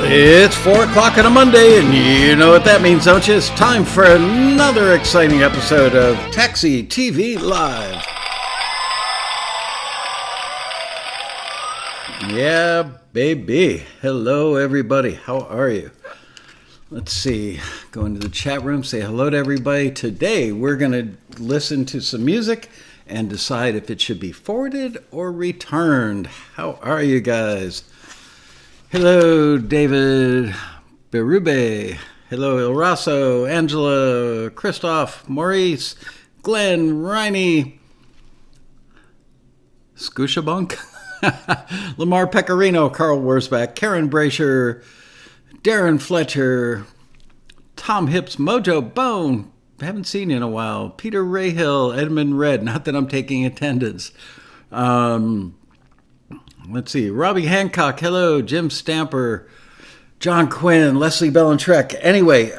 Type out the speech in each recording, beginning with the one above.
It's 4 o'clock on a Monday, and you know what that means, don't you? It's time for another exciting episode of TAXITV Live. Yeah, baby. Hello, everybody. How are you? Let's see. Go into the chat room, say hello to everybody. Today, we're going to listen to some music and decide if it should be forwarded or returned. How are you guys? Hello, David Berube. Hello, Il Raso, Angela, Christoph, Maurice, Glenn, Riney, Scooshabunk, Lamar Pecorino, Carl Wurzbach, Karen Brasher, Darren Fletcher, Tom Hips, Mojo Bone, haven't seen you in a while, Peter Rayhill, Edmund Red, not that I'm taking attendance. Let's see, Robbie Hancock, hello, Jim Stamper, John Quinn, Leslie Bellentrek. Anyway,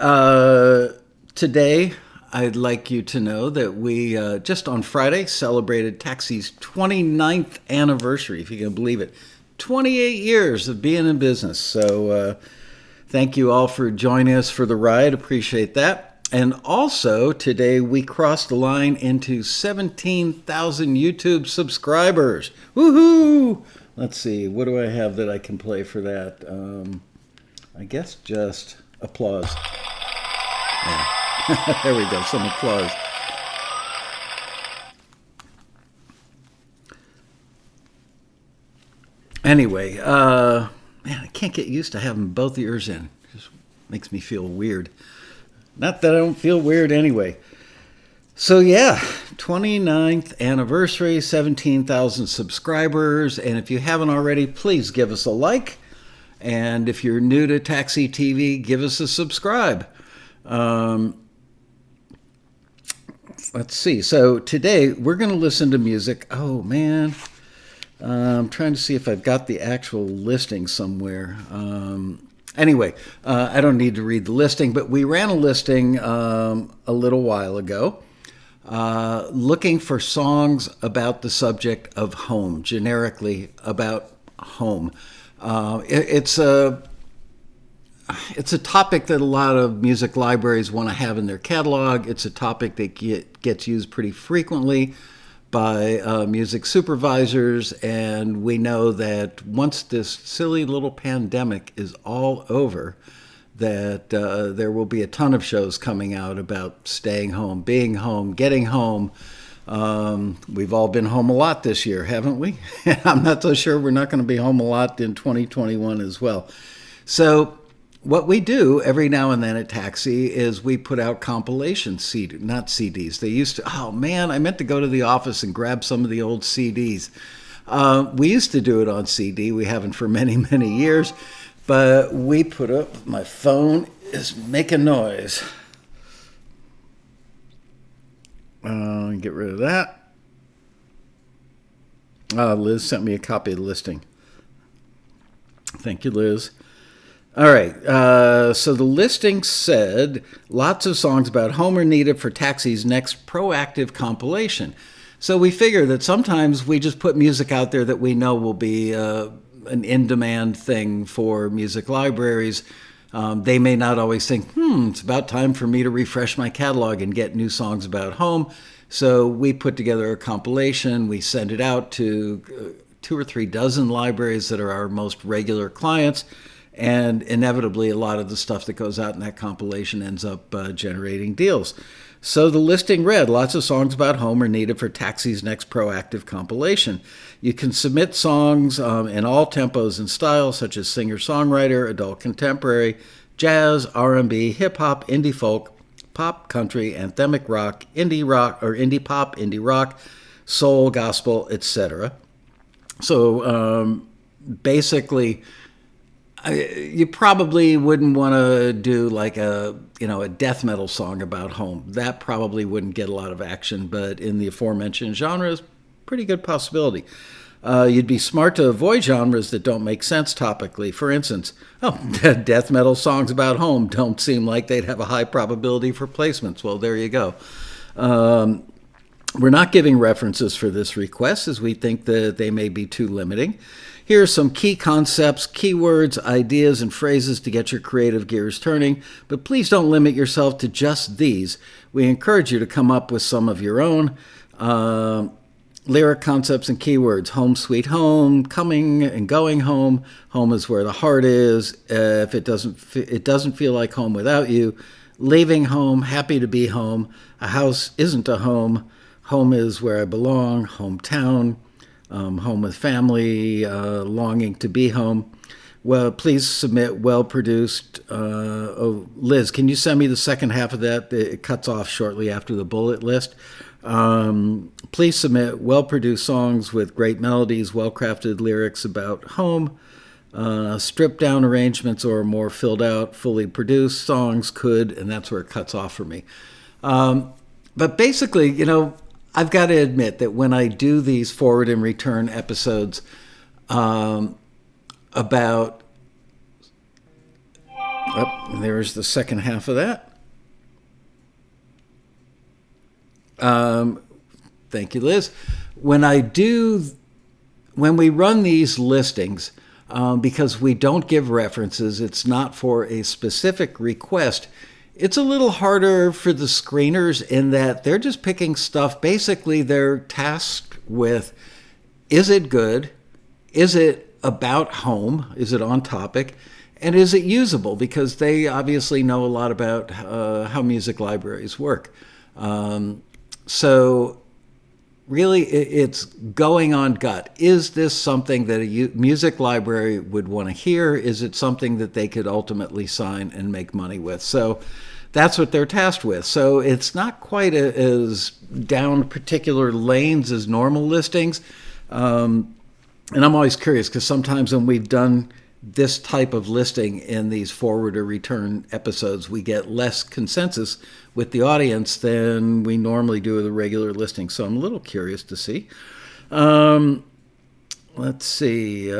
today I'd like you to know that we just on Friday celebrated Taxi's 29th anniversary, if you can believe it. 28 years of being in business. So thank you all for joining us for the ride. Appreciate that. And also today we crossed the line into 17,000 YouTube subscribers. Woohoo! Let's see, what do I have that I can play for that? I guess just applause. Yeah. There we go, some applause. Anyway, man, I can't get used to having both ears in. It just makes me feel weird. Not that I don't feel weird anyway. So yeah, 29th anniversary, 17,000 subscribers, and if you haven't already, please give us a like. And if you're new to Taxi TV, give us a subscribe. Let's see. So today we're going to listen to music. Oh man, I'm trying to see if I've got the actual listing somewhere. Anyway, I don't need to read the listing, but we ran a listing a little while ago. Looking for songs about the subject of home, generically about home. It's a topic that a lot of music libraries want to have in their catalog. It's a topic that gets used pretty frequently by music supervisors, and we know that once this silly little pandemic is all over, that there will be a ton of shows coming out about staying home, being home, getting home. We've all been home a lot this year, haven't we? I'm not so sure we're not going to be home a lot in 2021 as well. So what we do every now and then at Taxi is we put out compilation not CDs. They used to, oh man, I meant to go to the office and grab some of the old CDs. We used to do it on CD. We haven't for many, many years. But we put up, my phone is making noise. Get rid of that. Liz sent me a copy of the listing. Thank you, Liz. All right, so the listing said, lots of songs about home are needed for Taxi's next proactive compilation. So we figure that sometimes we just put music out there that we know will be an in-demand thing for music libraries. They may not always think, it's about time for me to refresh my catalog and get new songs about home. So we put together a compilation. We send it out to 2 or 3 dozen libraries that are our most regular clients. And inevitably, a lot of the stuff that goes out in that compilation ends up generating deals. So the listing read, lots of songs about home are needed for Taxi's next proactive compilation. You can submit songs in all tempos and styles, such as singer-songwriter, adult contemporary, jazz, R&B, hip-hop, indie folk, pop, country, anthemic rock, or indie pop, indie rock, soul, gospel, etc. So basically, you probably wouldn't want to do like a death metal song about home. That probably wouldn't get a lot of action, but in the aforementioned genres, pretty good possibility. You'd be smart to avoid genres that don't make sense topically. For instance, death metal songs about home don't seem like they'd have a high probability for placements. Well, there you go. We're not giving references for this request as we think that they may be too limiting. Here are some key concepts, keywords, ideas, and phrases to get your creative gears turning, but please don't limit yourself to just these. We encourage you to come up with some of your own. Lyric concepts and keywords: home sweet home, coming and going home. Home is where the heart is. If it doesn't feel like home without you. Leaving home, happy to be home. A house isn't a home. Home is where I belong. Hometown. Home with family. Longing to be home. Well, please submit well-produced. Liz, can you send me the second half of that? It cuts off shortly after the bullet list. Please submit well-produced songs with great melodies, well-crafted lyrics about home. Stripped-down arrangements or more filled-out, fully produced songs could, and that's where it cuts off for me. But basically, I've got to admit that when I do these forward and return episodes about... Oh, there's the second half of that. Thank you, Liz. When we run these listings, because we don't give references, it's not for a specific request, it's a little harder for the screeners in that they're just picking stuff. Basically, they're tasked with, is it good? Is it about home? Is it on topic? And is it usable? Because they obviously know a lot about how music libraries work. So really, it's going on gut. Is this something that a music library would want to hear? Is it something that they could ultimately sign and make money with? So that's what they're tasked with. So it's not quite as down particular lanes as normal listings. And I'm always curious because sometimes when we've done this type of listing in these forward or return episodes, we get less consensus with the audience than we normally do with a regular listing. So I'm a little curious to see. Let's see.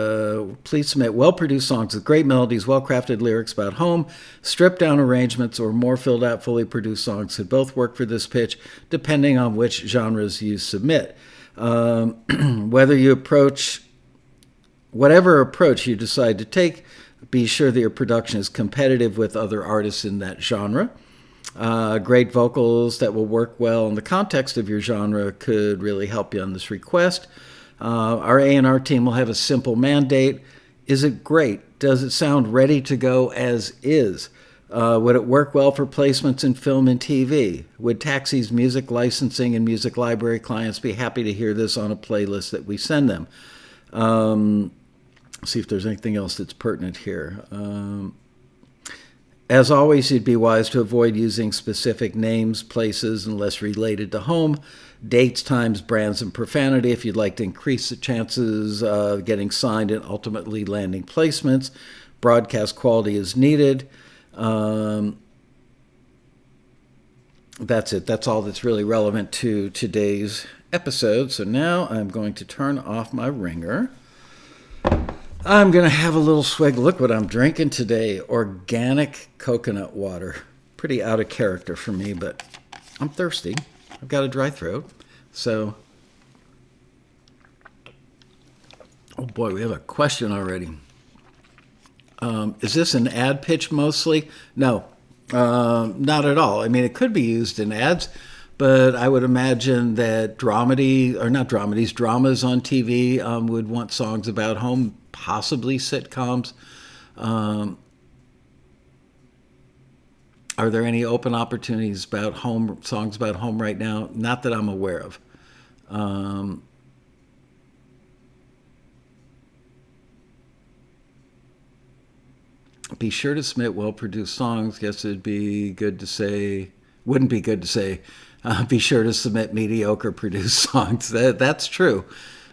Please submit well-produced songs with great melodies, well-crafted lyrics about home. Stripped-down arrangements or more filled-out, fully produced songs could both work for this pitch, depending on which genres you submit. Whatever approach you decide to take, be sure that your production is competitive with other artists in that genre. Great vocals that will work well in the context of your genre could really help you on this request. Our A&R team will have a simple mandate. Is it great? Does it sound ready to go as is? Would it work well for placements in film and TV? Would Taxi's music licensing and music library clients be happy to hear this on a playlist that we send them? See if there's anything else that's pertinent here. As always, you'd be wise to avoid using specific names, places, unless related to home, dates, times, brands, and profanity if you'd like to increase the chances of getting signed and ultimately landing placements. Broadcast quality is needed. That's it. That's all that's really relevant to today's episode. So now I'm going to turn off my ringer. I'm going to have a little swig. Look what I'm drinking today. Organic coconut water. Pretty out of character for me, but I'm thirsty. I've got a dry throat. So, oh boy, we have a question already. Is this an ad pitch mostly? No, not at all. I mean, it could be used in ads, but I would imagine that dramas on TV would want songs about home, possibly sitcoms. Are there any open opportunities about home, songs about home right now? Not that I'm aware of. Be sure to submit well-produced songs. Guess it'd be good to say, wouldn't be good to say, be sure to submit mediocre produced songs. That's true.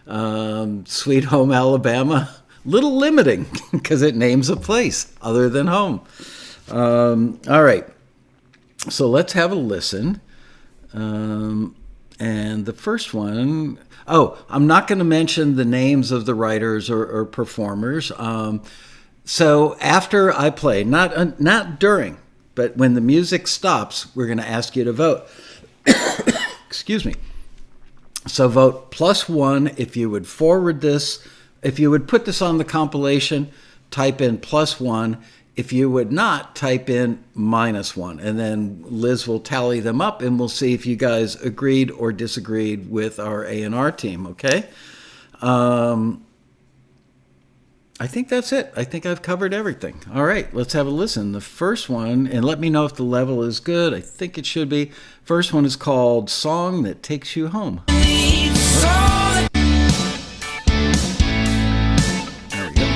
Sweet Home Alabama, little limiting because it names a place other than home. All right. So let's have a listen. And the first one, I'm not going to mention the names of the writers or performers. So after I play, not during, but when the music stops, we're going to ask you to vote. Excuse me. So vote +1 if you would forward this If you would put this on the compilation, type in +1. If you would not, type in -1. And then Liz will tally them up, and we'll see if you guys agreed or disagreed with our A&R team, okay? I think that's it. I think I've covered everything. All right, let's have a listen. The first one, and let me know if the level is good. I think it should be. First one is called Song That Takes You Home. There we go.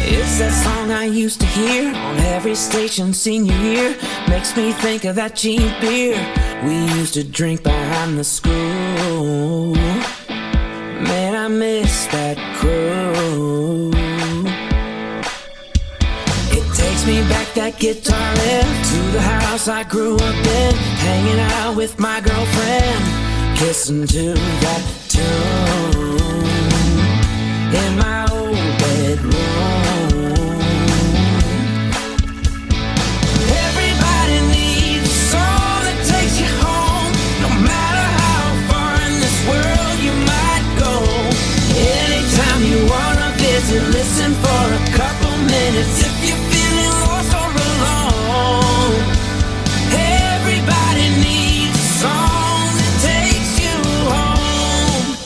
It's that song I used to hear on every station senior year. Makes me think of that cheap beer we used to drink behind the school. Man, I miss that crew. It takes me back, that guitar riff, to the house I grew up in, hanging out with my girlfriend, kissing to that tune in my old bedroom. Everybody needs a song that takes you home, no matter how far in this world you might go. Anytime you wanna visit, listen for a couple minutes if you're feeling lost or alone. Everybody needs a song that takes you home.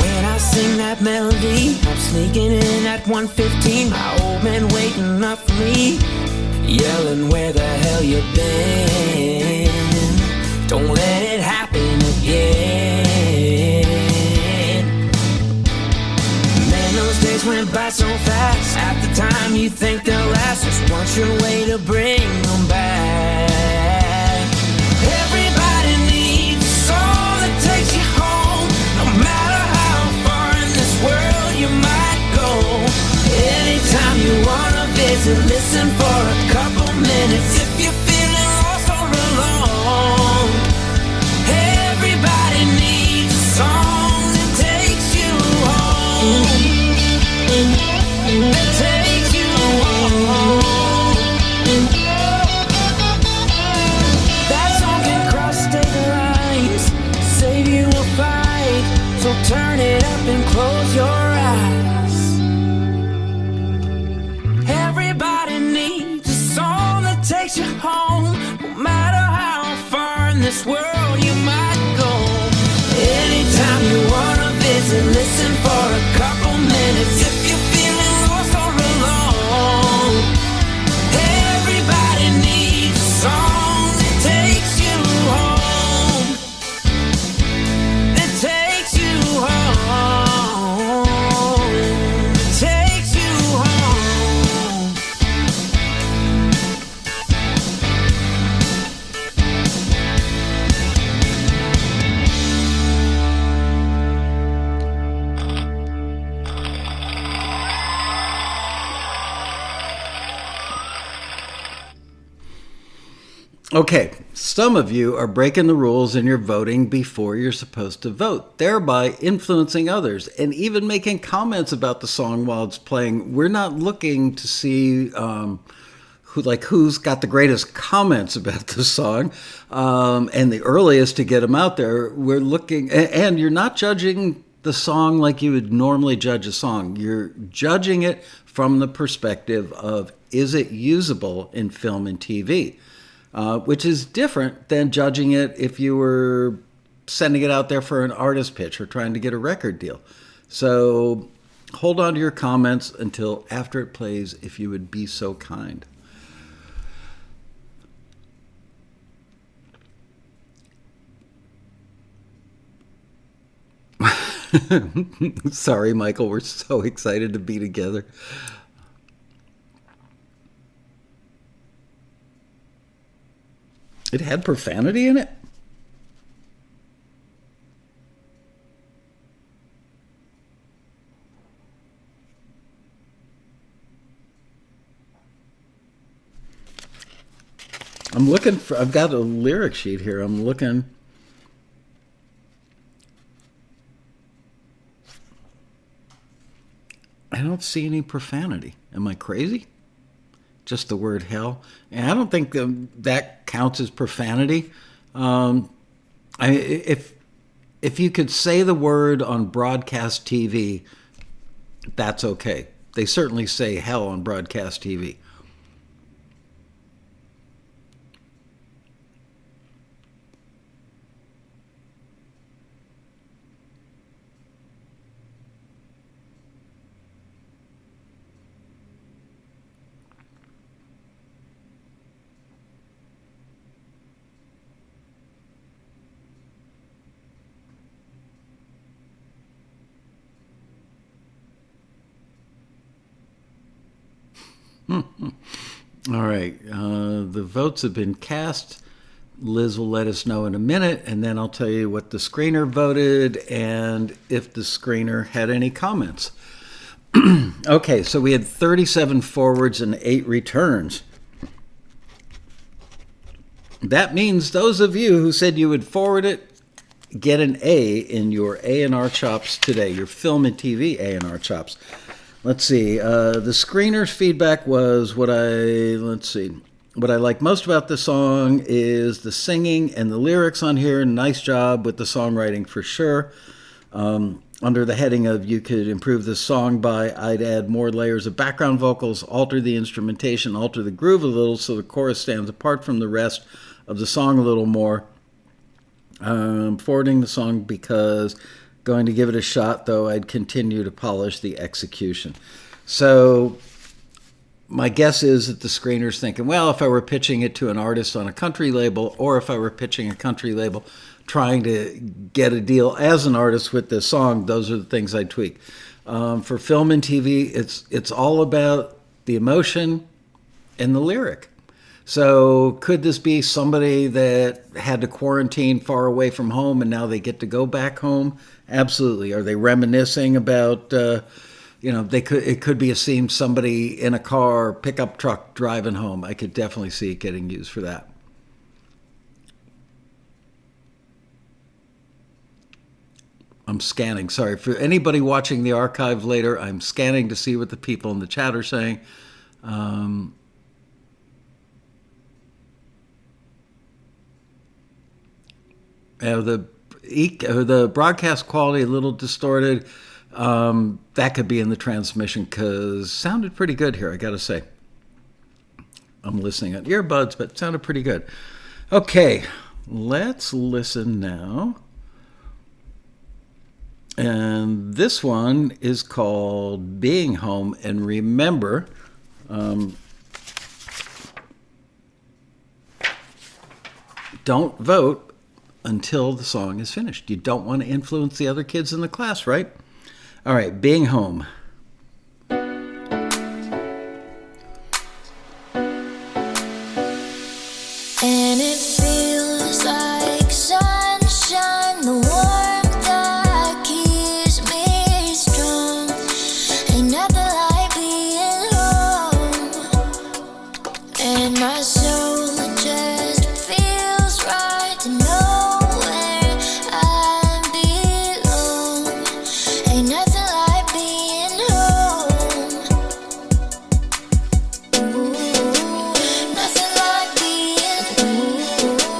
When I sing that melody, I'm sneaking in at 1:15. My old man waiting up for me, yelling, where the hell you been? Don't let it happen again. Man, those days went by so fast. At the time you think they'll last, just one sure way to bring them back. Everybody needs a song that takes you home, no matter how far in this world you might go. Anytime you wanna visit, listen for a couple minutes if you're feeling lost or alone. Everybody needs a song that takes you home. That takes you home. That song can cross state lines, save you a fight. So turn it up and close your eyes. Everybody needs a song that takes you home, no matter how far in this world you might go. Anytime you wanna visit, listen for a couple minutes if you're feeling lost or alone. Everybody needs a song that takes you home. That takes you home. Takes you home. Okay, some of you are breaking the rules and you're voting before you're supposed to vote, thereby influencing others and even making comments about the song while it's playing. We're not looking to see who's got the greatest comments about the song and the earliest to get them out there. We're looking, and you're not judging the song like you would normally judge a song. You're judging it from the perspective of, is it usable in film and TV? Which is different than judging it if you were sending it out there for an artist pitch or trying to get a record deal. So hold on to your comments until after it plays, if you would be so kind. Sorry, Michael, we're so excited to be together. It had profanity in it? I'm looking for, I've got a lyric sheet here. I'm looking. I don't see any profanity. Am I crazy? just the word hell. And I don't think that counts as profanity. If you could say the word on broadcast TV, that's okay. They certainly say hell on broadcast TV. All right. The votes have been cast. Liz will let us know in a minute, and then I'll tell you what the screener voted and if the screener had any comments. Okay, so we had 37 forwards and 8 returns. That means those of you who said you would forward it get an A in your A&R chops today, your film and TV A&R chops. Let's see. The screener's feedback was what I like most about the song is the singing and the lyrics on here. Nice job with the songwriting for sure. Under the heading of you could improve the song by, I'd add more layers of background vocals, alter the instrumentation, alter the groove a little so the chorus stands apart from the rest of the song a little more. Forwarding the song because going to give it a shot, though I'd continue to polish the execution. So my guess is that the screener's thinking, well, if I were pitching it to an artist on a country label, or if I were pitching a country label trying to get a deal as an artist with this song, those are the things I'd tweak. For film and TV, it's all about the emotion and the lyric. So could this be somebody that had to quarantine far away from home and now they get to go back home? Absolutely. Are they reminiscing about, it could be a scene, somebody in a car, pickup truck driving home. I could definitely see it getting used for that. I'm scanning. Sorry. For anybody watching the archive later, I'm scanning to see what the people in the chat are saying. The broadcast quality a little distorted. That could be in the transmission because it sounded pretty good here, I got to say. I'm listening on earbuds, but it sounded pretty good. Okay, let's listen now. And this one is called Bein Home. And remember, don't vote until the song is finished. You don't want to influence the other kids in the class, right? All right, Bein Home. And it feels like sunshine, the warmth that keeps me strong. Ain't nothing like being home. And my soul just feels right to know where I belong. Ain't nothing like being home. Ooh, nothing like being home.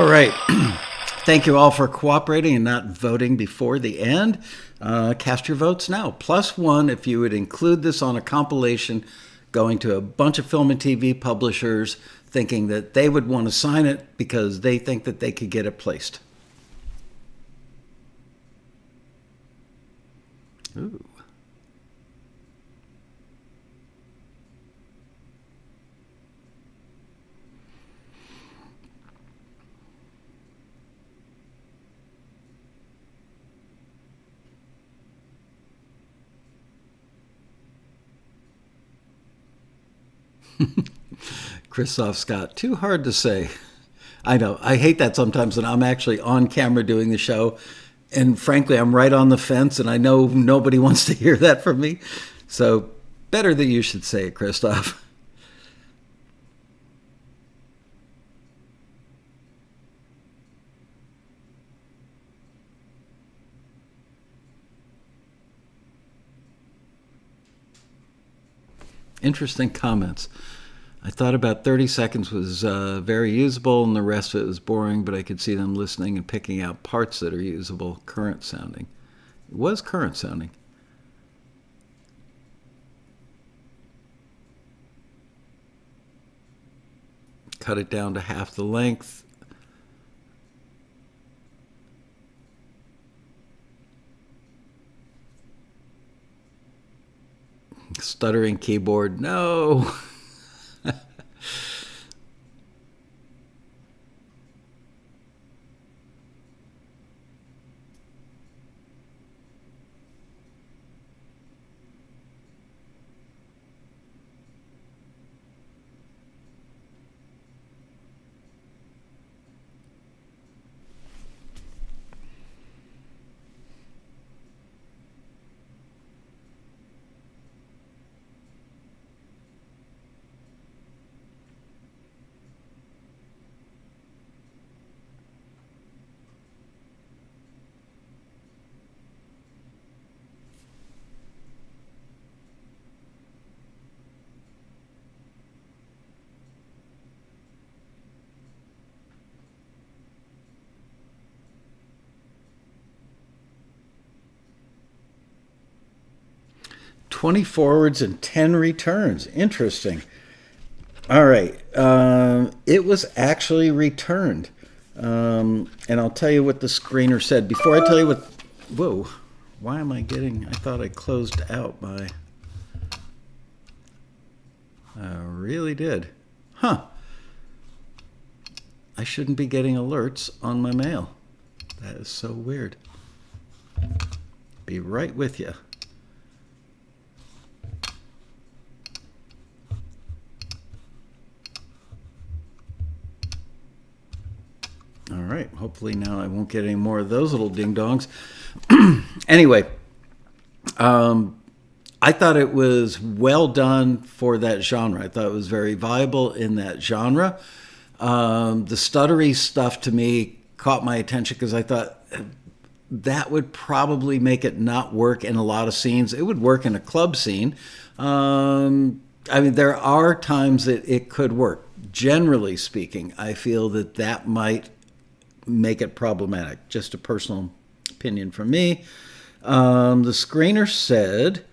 All right. Thank you all for cooperating and not voting before the end. Cast your votes now. +1 if you would include this on a compilation going to a bunch of film and TV publishers thinking that they would want to sign it because they think that they could get it placed. Ooh. Christoph Scott, too hard to say. I know. I hate that sometimes when I'm actually on camera doing the show. And frankly, I'm right on the fence, and I know nobody wants to hear that from me. So better that you should say it, Christoph. Interesting comments. I thought about 30 seconds was very usable and the rest of it was boring, but I could see them listening and picking out parts that are usable, current sounding. It was current sounding. Cut it down to half the length. Stuttering keyboard, no. $20 forwards and 10 returns. Interesting. All right. It was actually returned. And I'll tell you what the screener said. Before I tell you what... Whoa. Why am I getting... I thought I closed out my... I really did. Huh. I shouldn't be getting alerts on my mail. That is so weird. Be right with you. All right. Hopefully now I won't get any more of those little ding-dongs. Anyway, I thought it was well done for that genre. I thought it was very viable in that genre. The stuttery stuff to me caught my attention because I thought that would probably make it not work in a lot of scenes. It would work in a club scene. I mean, there are times that it could work. Generally speaking, I feel that that might make it problematic. Just a personal opinion from me. The screener said,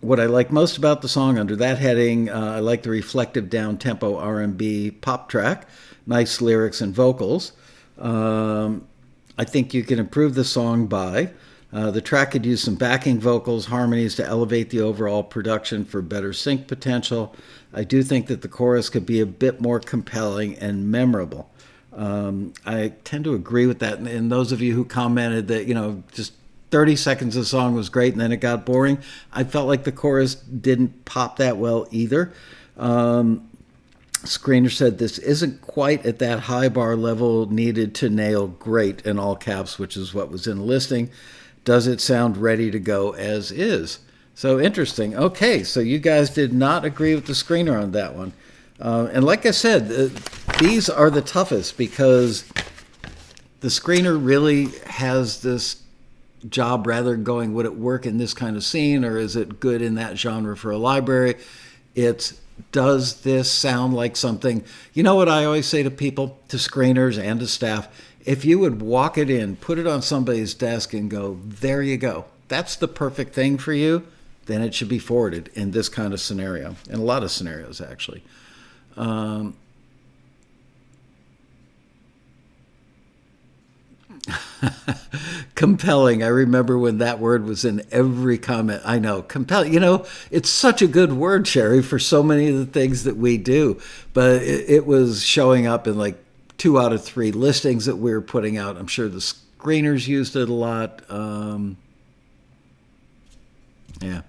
what I like most about the song under that heading, I like the reflective down-tempo R&B pop track, nice lyrics and vocals. I think you can improve the song by the track could use some backing vocals, harmonies to elevate the overall production for better sync potential. I do think that the chorus could be a bit more compelling and memorable. I tend to agree with that. And those of you who commented that, just 30 seconds of the song was great and then it got boring, I felt like the chorus didn't pop that well either. Screener said this isn't quite at that high bar level needed to nail great in all caps, which is what was in the listing. Does it sound ready to go as is? So interesting. Okay, so you guys did not agree with the screener on that one. And like I said, these are the toughest because the screener really has this job rather than going, would it work in this kind of scene or is it good in that genre for a library? It's does this sound like something? You know what I always say to people, to screeners and to staff? If you would walk it in, put it on somebody's desk and go, there you go. That's the perfect thing for you, then it should be forwarded in this kind of scenario. In a lot of scenarios, actually. Compelling. I remember when that word was in every comment. I know, compelling. You know, it's such a good word, Sherry, for so many of the things that we do. But it was showing up in like 2 out of 3 listings that we were putting out. I'm sure the screeners used it a lot. Yeah.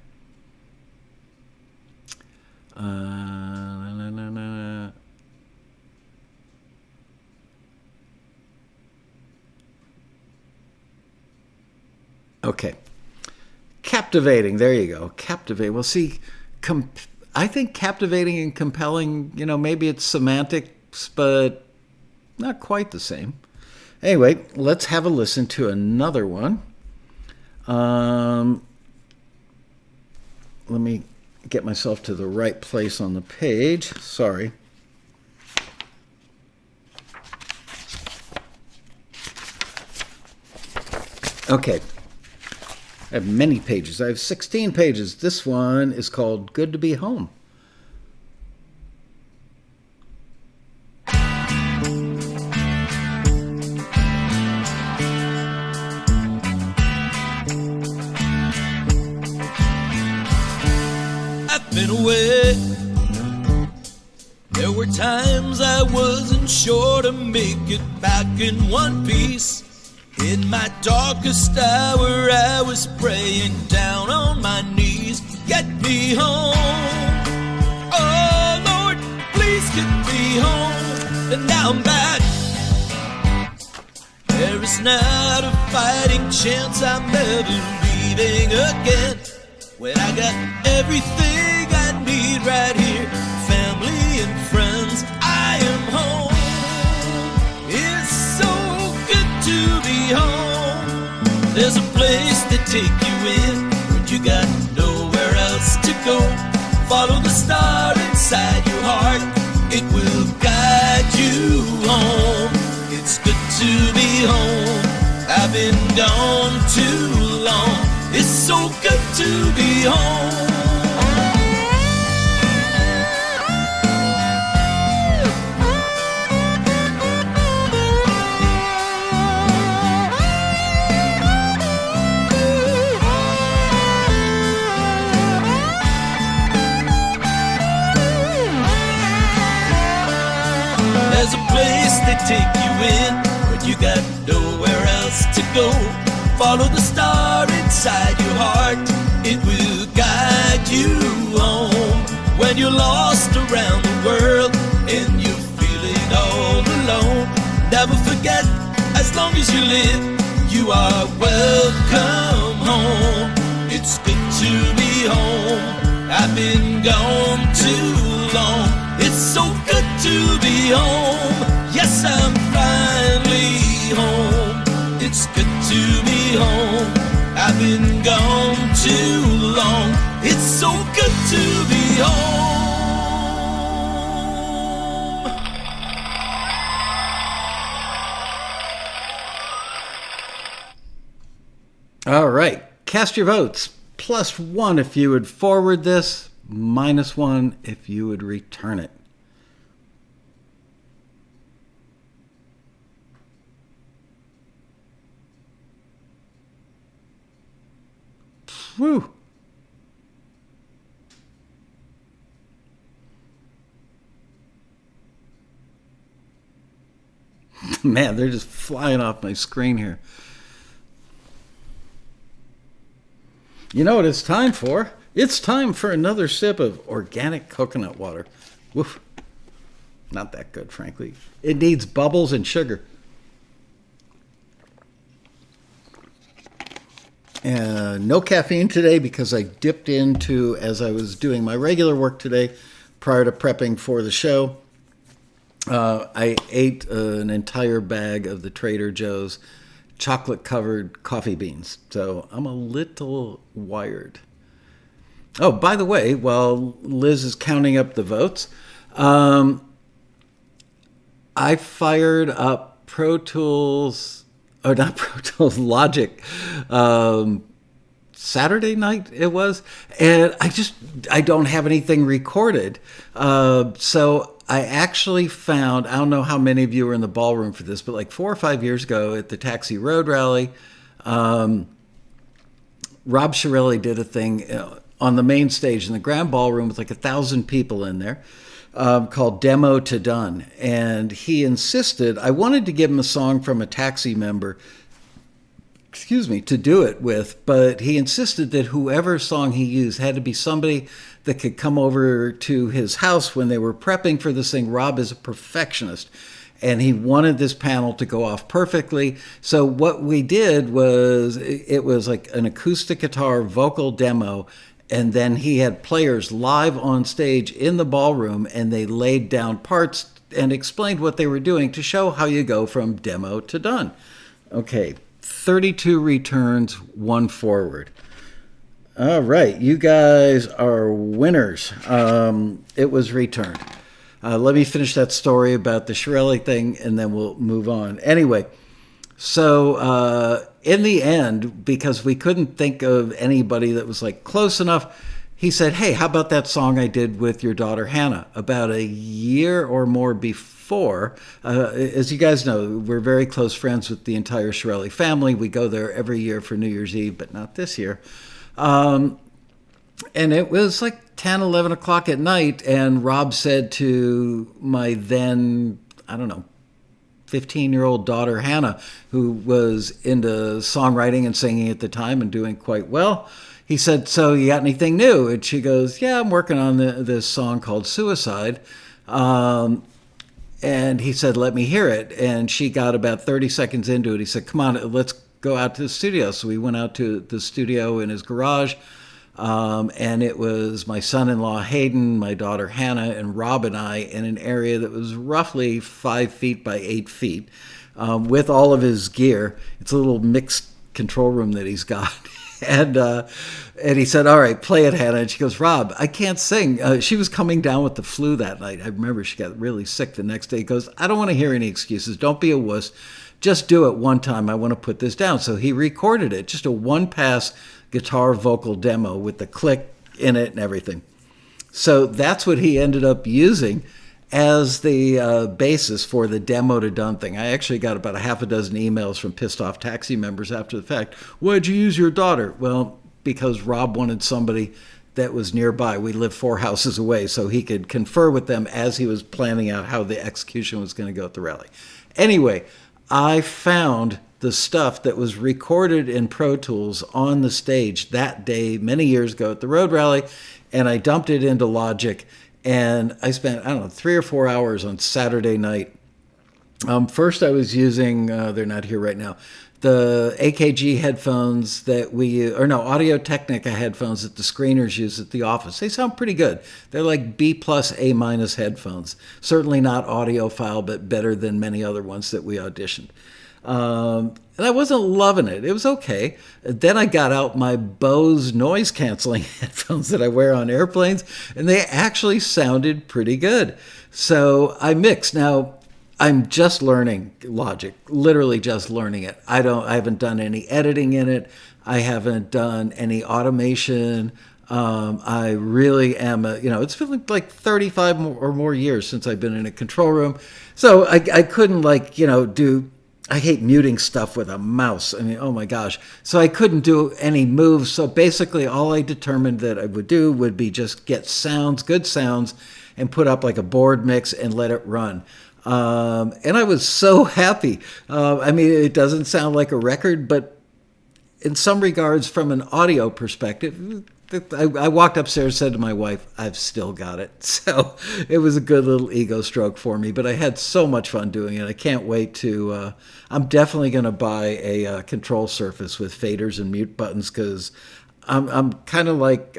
Okay. Captivating. There you go. Captivating. Well, see, I think captivating and compelling, you know, maybe it's semantics, but not quite the same. Anyway, let's have a listen to another one. Let me get myself to the right place on the page. Sorry. Okay. I have many pages. I have 16 pages. This one is called Good to Be Home. I've been away. There were times I wasn't sure to make it back in one piece. In my darkest hour, I was praying down on my knees. Get me home. Oh, Lord, please get me home. And now I'm back. There is not a fighting chance I'm ever leaving again. When I got everything I need right here, family and friends, I am home. It's so good to be home. There's a place to take you in when you got nowhere else to go. Follow the star inside your heart, it will guide you home. It's good to be home. I've been gone too long. It's so good to be home. There's a place they take you in when you got nowhere else to go. Follow the star inside your heart, it will guide you home. When you're lost around the world and you're feeling all alone, never forget, as long as you live, you are welcome home. It's good to be home. I've been gone too long. It's so good to be home. Yes, I'm finally home. It's good to be home. I've been gone too long. It's so good to be home. All right. Cast your votes. +1 if you would forward this, -1 if you would return it. Whew. Man, they're just flying off my screen here. You know what it's time for? It's time for another sip of organic coconut water. Woof. Not that good, frankly. It needs bubbles and sugar. No caffeine today because I dipped into, as I was doing my regular work today, prior to prepping for the show, I ate an entire bag of the Trader Joe's chocolate-covered coffee beans. So I'm a little wired. Oh, by the way, while Liz is counting up the votes, I fired up Pro Tools, or not Pro Tools, Logic, Saturday night it was, and I don't have anything recorded. So I actually found, I don't know how many of you were in the ballroom for this, but like 4 or 5 years ago at the Taxi Road Rally, Rob Shirelli did a thing on the main stage in the Grand Ballroom with like 1,000 people in there, called Demo to Done. And he insisted, I wanted to give him a song from a Taxi member, to do it with, but he insisted that whoever song he used had to be somebody that could come over to his house when they were prepping for this thing. Rob is a perfectionist, and he wanted this panel to go off perfectly. So what we did was, it was like an acoustic guitar vocal demo, and then he had players live on stage in the ballroom, and they laid down parts and explained what they were doing to show how you go from demo to done. Okay, 32 returns, 1 forward. All right, you guys are winners. It was returned. Let me finish that story about the Shirelli thing, and then we'll move on. Anyway, so in the end, because we couldn't think of anybody that was like close enough, he said, hey, how about that song I did with your daughter Hannah about a year or more before? As you guys know, we're very close friends with the entire Shirelli family. We go there every year for New Year's Eve, but not this year. And it was like 10, 11 o'clock at night, and Rob said to my then, 15-year-old daughter Hannah, who was into songwriting and singing at the time and doing quite well, he said, so you got anything new? And she goes, yeah, I'm working on this song called Suicide. And he said, let me hear it. And she got about 30 seconds into it. He said, come on, let's go out to the studio. So we went out to the studio in his garage. And it was my son-in-law Headin, my daughter Hannah, and Rob and I in an area that was roughly 5 feet by 8 feet, with all of his gear. It's a little mixed control room that he's got. And he said, all right, play it, Hannah. And she goes, Rob, I can't sing. She was coming down with the flu that night. I remember she got really sick the next day. He goes, I don't want to hear any excuses. Don't be a wuss. Just do it one time. I want to put this down. So he recorded it, just a one-pass guitar vocal demo with the click in it and everything. So that's what he ended up using as the basis for the demo to done thing. I actually got about a half a dozen emails from pissed off Taxi members after the fact. Why'd you use your daughter? Well, because Rob wanted somebody that was nearby. We lived 4 houses away, so he could confer with them as he was planning out how the execution was going to go at the rally. Anyway, I found the stuff that was recorded in Pro Tools on the stage that day many years ago at the Road Rally, and I dumped it into Logic. And I spent, 3 or 4 hours on Saturday night. First, I was using, they're not here right now, the AKG headphones that Audio-Technica headphones that the screeners use at the office. They sound pretty good. They're like B+, A- headphones. Certainly not audiophile, but better than many other ones that we auditioned. And I wasn't loving it. It was okay. Then I got out my Bose noise-canceling headphones that I wear on airplanes, and they actually sounded pretty good. So I mixed. Now, I'm just learning Logic, literally just learning it. I haven't done any editing in it. I haven't done any automation. I really am it's been like 35 or more years since I've been in a control room. So I couldn't do, I hate muting stuff with a mouse. I mean, oh my gosh. So I couldn't do any moves. So basically all I determined that I would do would be just get sounds, good sounds, and put up like a board mix and let it run. And I was so happy. It doesn't sound like a record, but in some regards, from an audio perspective, I walked upstairs, said to my wife, I've still got it. So it was a good little ego stroke for me, but I had so much fun doing it. I can't wait to, I'm definitely going to buy a control surface with faders and mute buttons, because I'm kind of like,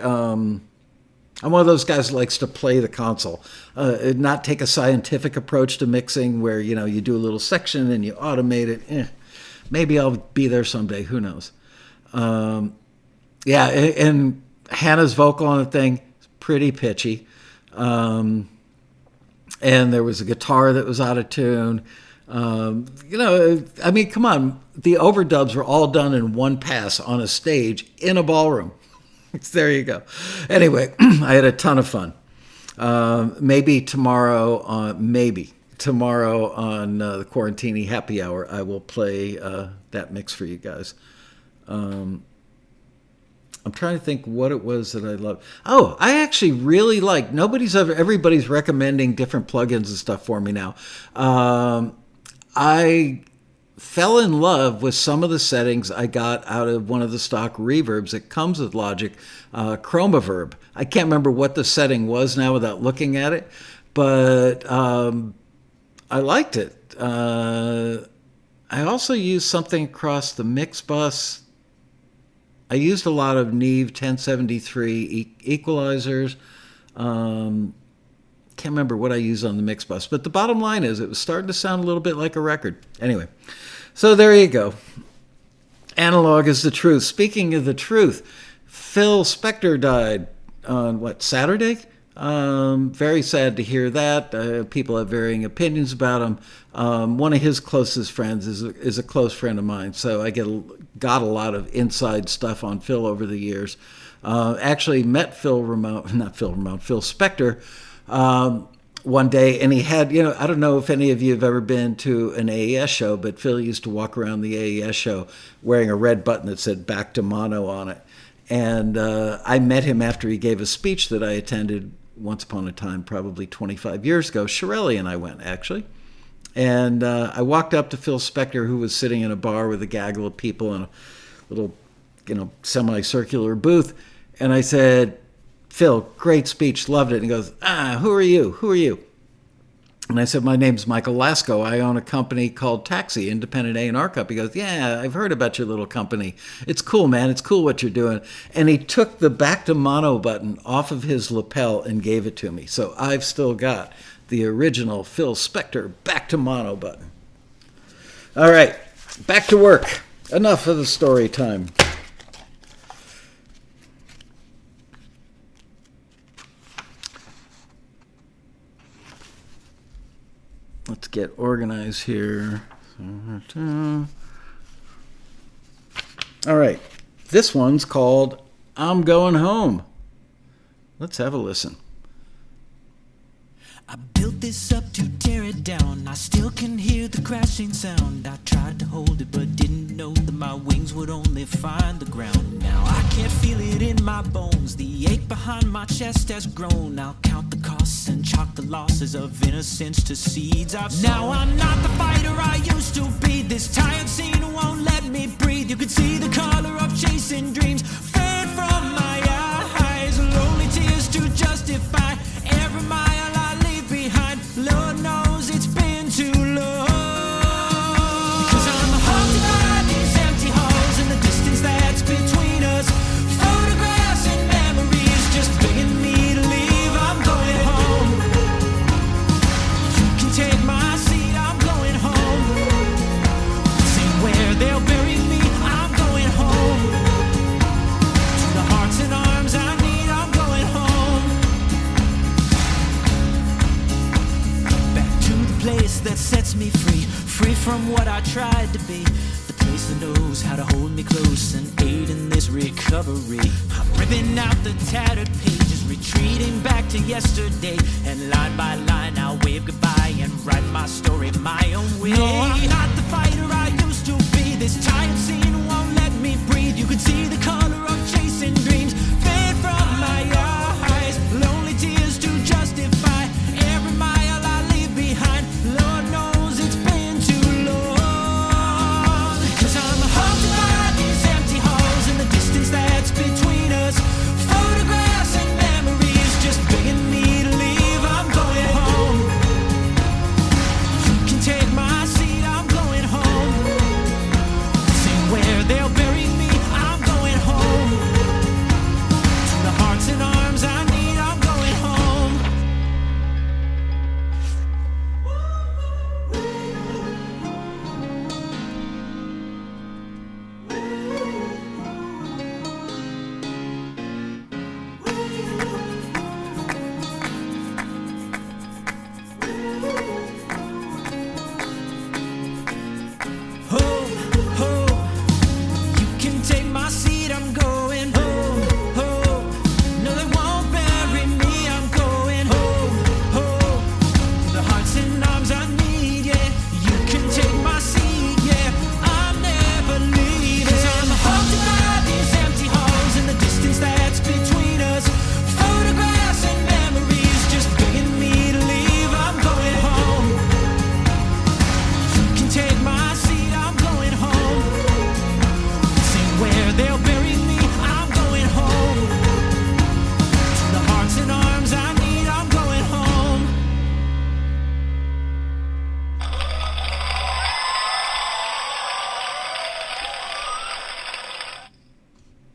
I'm one of those guys who likes to play the console, not take a scientific approach to mixing where, you do a little section and you automate it. Maybe I'll be there someday. Who knows? And Hannah's vocal on the thing is pretty pitchy. And there was a guitar that was out of tune. I mean, come on. The overdubs were all done in one pass on a stage in a ballroom. There you go. Anyway, I had a ton of fun. Maybe tomorrow on the Quarantini Happy Hour, I will play that mix for you guys. I'm trying to think what it was that I loved. Oh, I actually really like. Everybody's recommending different plugins and stuff for me now. I fell in love with some of the settings I got out of one of the stock reverbs that comes with Logic, Chromaverb. I can't remember what the setting was now without looking at it, but I liked it. I also used something across the mix bus. I used a lot of Neve 1073 equalizers. Can't remember what I used on the mix bus, but the bottom line is it was starting to sound a little bit like a record. Anyway, so there you go. Analog is the truth. Speaking of the truth, Phil Spector died on, Saturday? Very sad to hear that. People have varying opinions about him. One of his closest friends is a close friend of mine, so I got a lot of inside stuff on Phil over the years. Actually met Phil Spector one day, and he had, I don't know if any of you have ever been to an AES show, but Phil used to walk around the AES show wearing a red button that said "Back to Mono" on it. And I met him after he gave a speech that I attended once upon a time, probably 25 years ago. Shirelli and I went, actually. And I walked up to Phil Spector, who was sitting in a bar with a gaggle of people in a little, semicircular booth. And I said, "Phil, great speech, loved it." And he goes, "Who are you? Who are you?" And I said, "My name's Michael Laskow. I own a company called Taxi, independent A&R company." He goes, "Yeah, I've heard about your little company. It's cool, man. It's cool what you're doing." And he took the back to mono button off of his lapel and gave it to me. So I've still got the original Phil Spector back to mono button. All right, back to work. Enough of the story time. Let's get organized here. All right. This one's called "I'm Going Home." Let's have a listen. I built this up to tear it down. I still can hear the crashing sound. I tried to hold it but didn't know that my wings would only find the ground. Now I can't feel it in my bones. The ache behind my chest has grown. I'll count the costs and chalk the losses of innocence to seeds I've sown. Now I'm not the fighter I used to be. This tired scene won't let me breathe. You can see the color of chasing dreams fade from my eyes. Lonely tears to justify every mile I leave behind. Lord knows it's been too long. Cause I'm haunted by these empty halls and the distance that's between us. Photographs and memories just begging me to leave. I'm going home. You can take my seat, I'm going home. This ain't where they'll bury me, I'm going home. To the hearts and arms I need, I'm going home. Back to the place that sets me free, free from what I tried to be. The place that knows how to hold me close and aid in this recovery. I'm ripping out the tattered pages, retreating back to yesterday, and line by line I'll wave goodbye and write my story my own way. No, I'm not the fighter I used to be. This tired scene won't let me breathe. You can see the color of chasing dreams fade from my eyes. Lonely tears to justify every mile I leave behind. Lord knows it's been too long. Cause I'm haunted by these empty halls and the distance that's between us. Photographs and memories just begging me to leave. I'm going home. You can take my seat, I'm going home.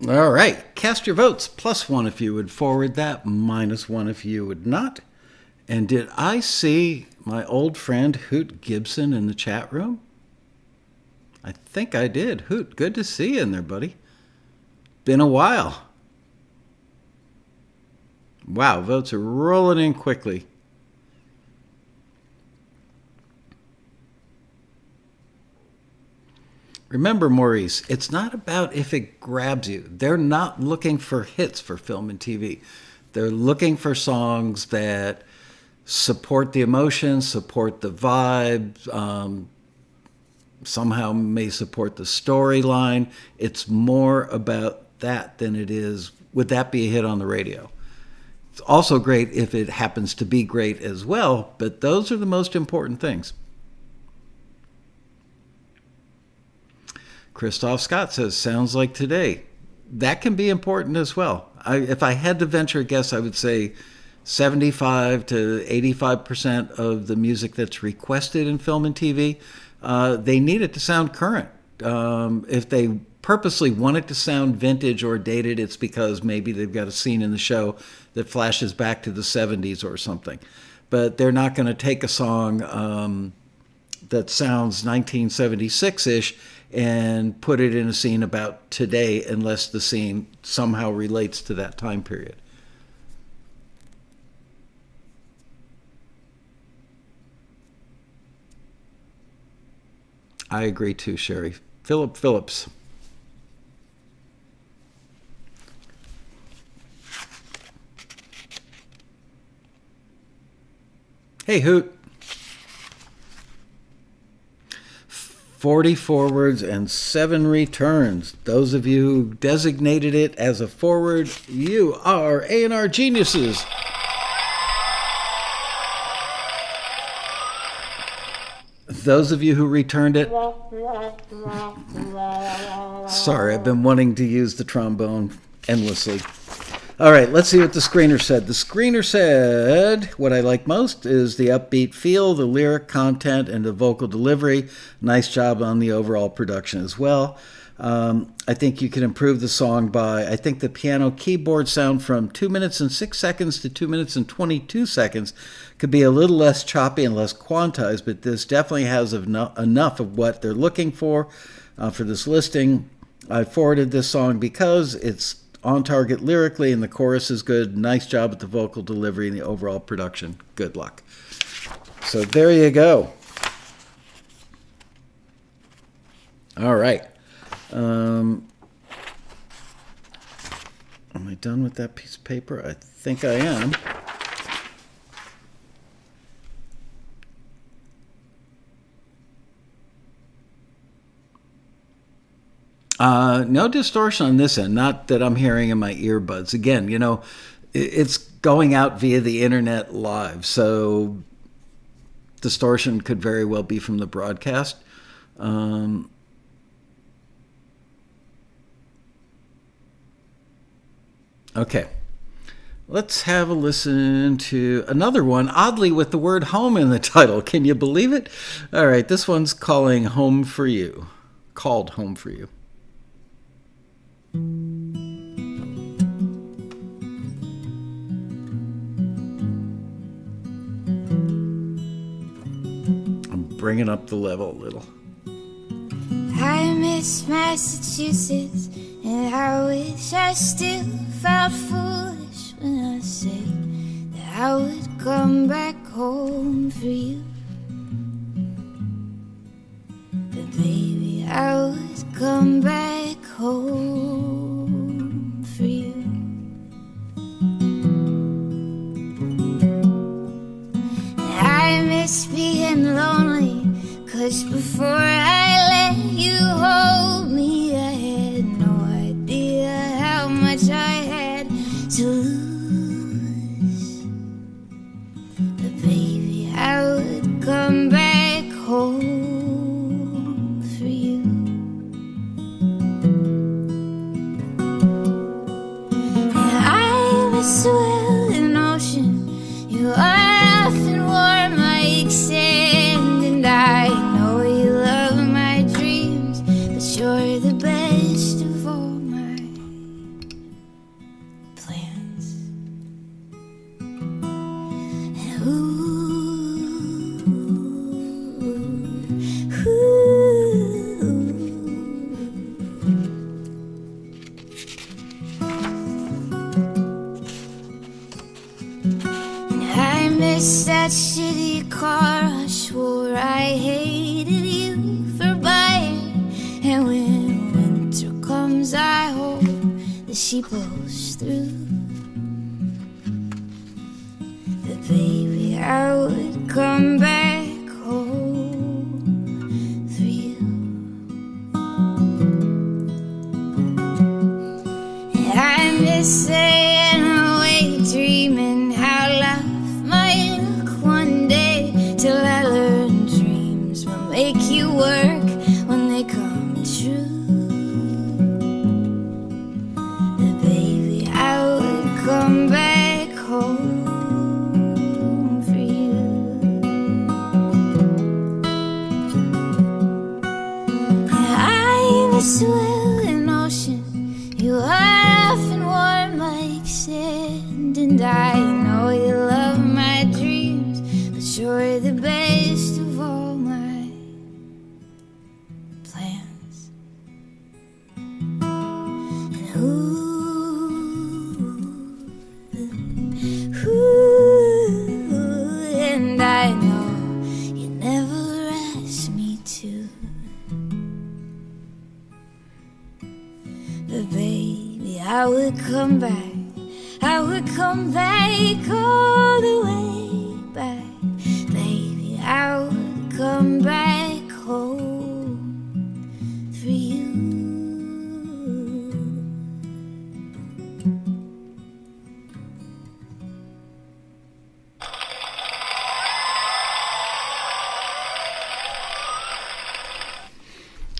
All right. Cast your votes. +1 if you would forward that. -1 if you would not. And did I see my old friend Hoot Gibson in the chat room? I think I did. Hoot, good to see you in there, buddy. Been a while. Wow, votes are rolling in quickly. Remember, Maurice, it's not about if it grabs you. They're not looking for hits for film and TV. They're looking for songs that support the emotion, support the vibe, somehow may support the storyline. It's more about that than it is, would that be a hit on the radio? It's also great if it happens to be great as well, but those are the most important things. Christoph Scott says, sounds like today. That can be important as well. If I had to venture a guess, I would say 75 to 85% of the music that's requested in film and TV, they need it to sound current. If they purposely want it to sound vintage or dated, it's because maybe they've got a scene in the show that flashes back to the 70s or something. But they're not going to take a song that sounds 1976-ish and put it in a scene about today unless the scene somehow relates to that time period. I agree too, Sherry. Philip Phillips. Hey, Hoot. 40 forwards and 7 returns. Those of you who designated it as a forward, you are A&R geniuses. Those of you who returned it, sorry, I've been wanting to use the trombone endlessly. All right, let's see what the screener said. The screener said, what I like most is the upbeat feel, the lyric content, and the vocal delivery. Nice job on the overall production as well. I think you can improve the song by, I think the piano keyboard sound from 2 minutes and 6 seconds to 2 minutes and 22 seconds could be a little less choppy and less quantized, but this definitely has enough of what they're looking for this listing. I forwarded this song because it's on target lyrically and the chorus is good. Nice job with the vocal delivery and the overall production. Good luck. So there you go. All right. Am I done with that piece of paper? I think I am. No distortion on this end, not that I'm hearing in my earbuds. Again, you know, it's going out via the internet live, so distortion could very well be from the broadcast. Okay, let's have a listen to another one, oddly with the word home in the title. Can you believe it? All right, this one's called Home for You. I'm bringing up the level a little. I miss Massachusetts, and I wish I still felt foolish when I said that I would come back home for you. But baby, I would come back home for you. And I miss being lonely, 'cause before I let you hold me, I had no idea how much I had to lose. But baby, I would come back home for you. And I miss the welling ocean. You are often warm like sand, and I know you love she pulls through. But baby, I would come back home for you. I miss staying awake, dreaming how life might look one day, till I learn dreams will make you work when they come true. But baby, I would come back home for you. I'm a swelling ocean, you are often warm like sand, and I know you love my dreams, but you're the best of all my plans. And and I know you never asked me to. But baby, I would come back. I would come back all the way back. Baby, I would come back home for you.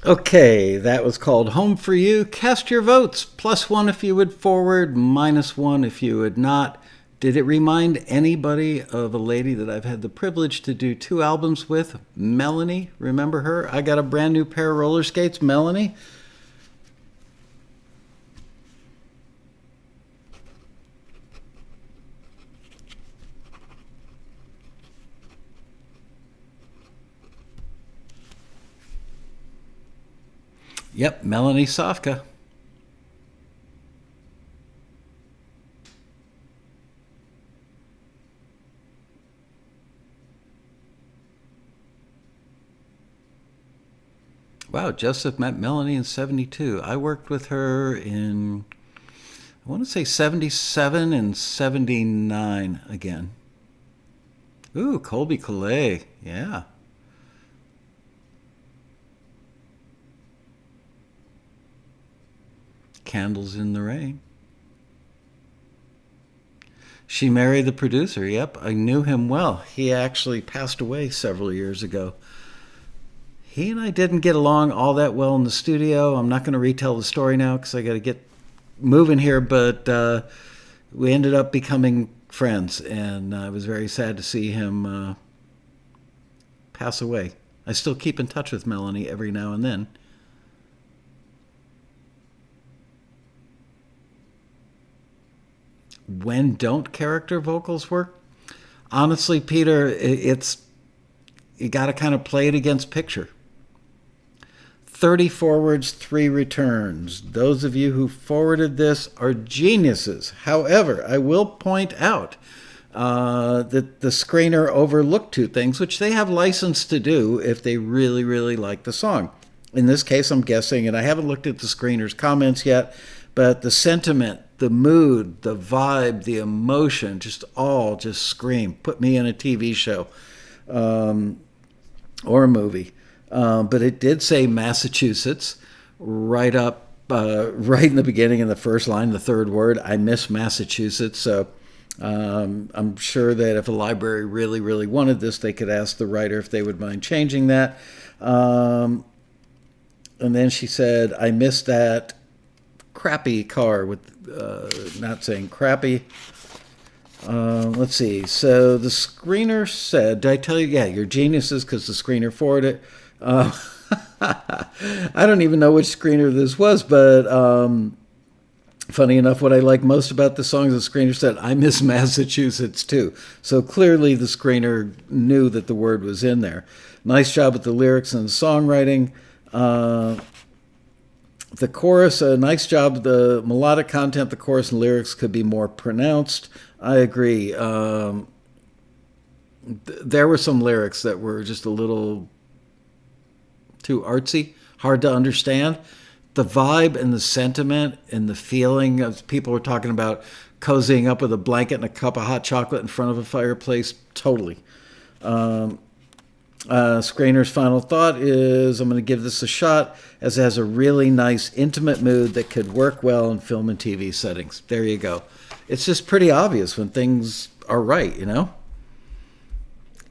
Okay, that was called Home for You. Cast your votes. +1 if you would forward, -1 if you would not. Did it remind anybody of a lady that I've had the privilege to do 2 albums with? Melanie, remember her? I got a brand new pair of roller skates, Melanie. Yep, Melanie Sofka. Wow, Joseph met Melanie in 72. I worked with her in, I want to say 77 and 79 again. Ooh, Colby Calais, yeah. Candles in the Rain. She married the producer. Yep, I knew him well. He actually passed away several years ago. He and I didn't get along all that well in the studio. I'm not going to retell the story now because I got to get moving here, but we ended up becoming friends, and I was very sad to see him pass away. I still keep in touch with Melanie every now and then. When don't character vocals work? Honestly, Peter, it's you got to kind of play it against picture. 30 forwards, 3 returns. Those of you who forwarded this are geniuses. However, I will point out that the screener overlooked 2 things, which they have license to do if they really, really like the song. In this case, I'm guessing, and I haven't looked at the screener's comments yet, but the sentiment, the mood, the vibe, the emotion, just scream. Put me in a TV show or a movie. But it did say Massachusetts right up, right in the beginning in the first line, the 3rd word. I miss Massachusetts. So I'm sure that if a library really, really wanted this, they could ask the writer if they would mind changing that. And then she said, I miss that crappy car with, not saying crappy. Let's see. So the screener said, did I tell you? Yeah, you're geniuses because the screener forwarded it. I don't even know which screener this was, but funny enough, what I like most about the song is the screener said, I miss Massachusetts too. So clearly the screener knew that the word was in there. Nice job with the lyrics and the songwriting. The chorus, a nice job. The melodic content, the chorus and lyrics could be more pronounced. I agree. There were some lyrics that were just a little too artsy, hard to understand. the vibe and the sentiment and the feeling of people were talking about cozying up with a blanket and a cup of hot chocolate in front of a fireplace. Totally. Screener's final thought is, I'm going to give this a shot, as it has a really nice intimate mood that could work well in film and TV settings. There you go. It's just pretty obvious when things are right, you know?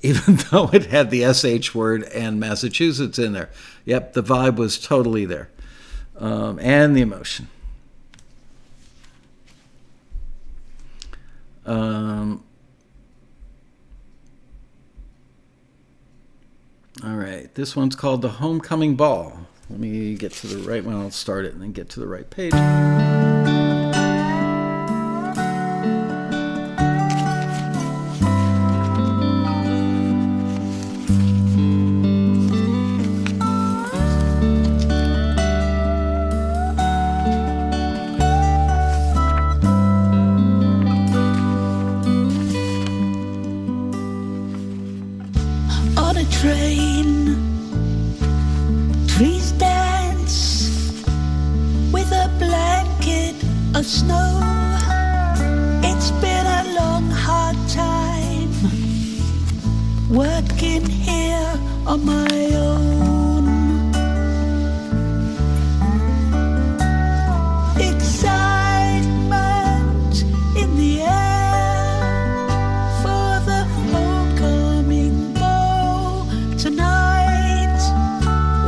Even though it had the SH word and Massachusetts in there. Yep, the vibe was totally there. And the emotion. All right, this one's called The Homecoming Ball. Let me get to the right one. I'll start it and then get to the right page. On a train, trees dance with a blanket of snow. It's been a long, hard time working here on my own. Excitement in the air for the homecoming ball tonight,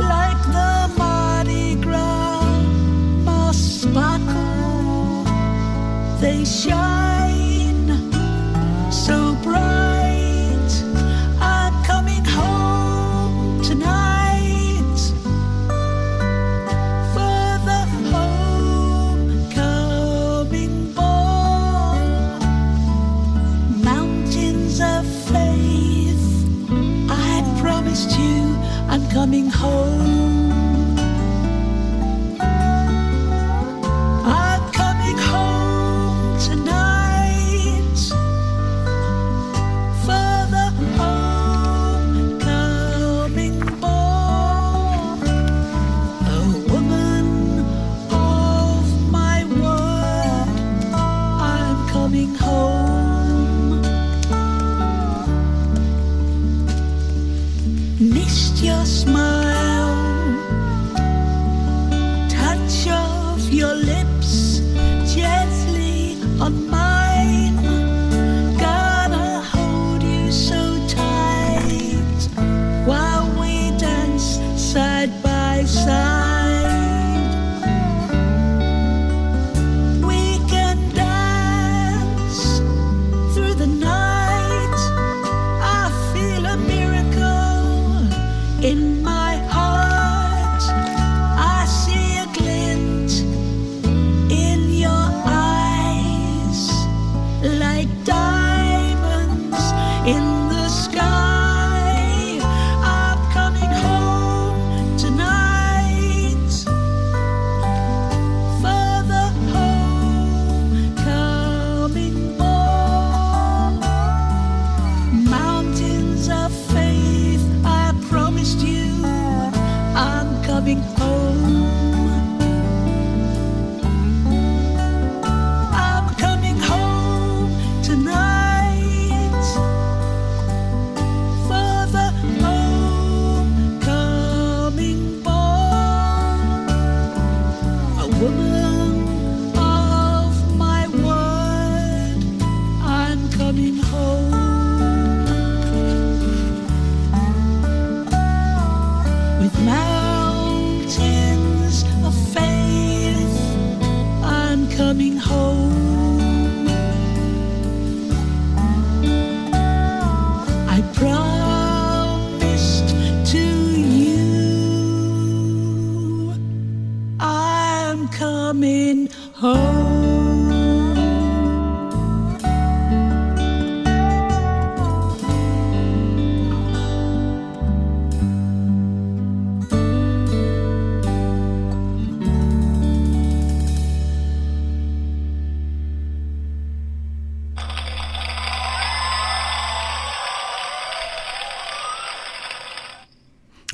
like the Mardi Gras must sparkle. They shine so bright. I'm coming home tonight for the homecoming ball. Mountains of faith, I promised you I'm coming home. I'm coming home tonight for the homecoming ball. A woman of my word, I'm coming home. Missed your smile, touch of your lips gently on mine. Gotta hold you so tight while we dance side by side. We can dance through the night. I feel a miracle in my heart. I see a glint in your eyes, like diamonds in the sky. I'm coming home tonight for the homecoming ball. Mountains of faith, I promised you I'm coming home. I'm coming home tonight for the homecoming ball. A woman of my word, I'm coming home. With mountains of faith, I'm coming home. I promised to you I'm coming home.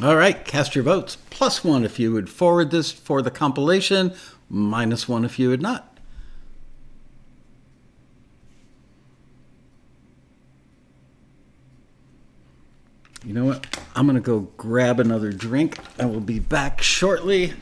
All right, Cast your votes. +1 if you would forward this for the compilation. -1 if you would not. You know what? I'm going to go grab another drink. I will be back shortly.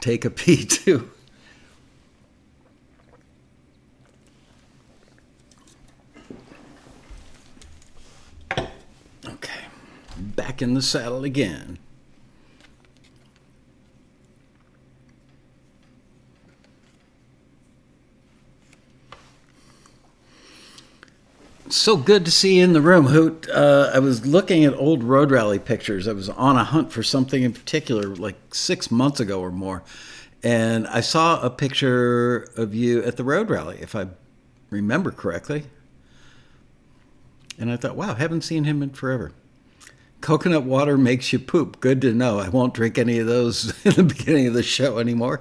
Take a pee too. Okay, back in the saddle again. So good to see you in the room, Hoot. I was looking at old road rally pictures. I was on a hunt for something in particular like 6 months ago or more. And I saw a picture of you at the road rally, if I remember correctly. And I thought, wow, haven't seen him in forever. Coconut water makes you poop. Good to know. I won't drink any of those in the beginning of the show anymore.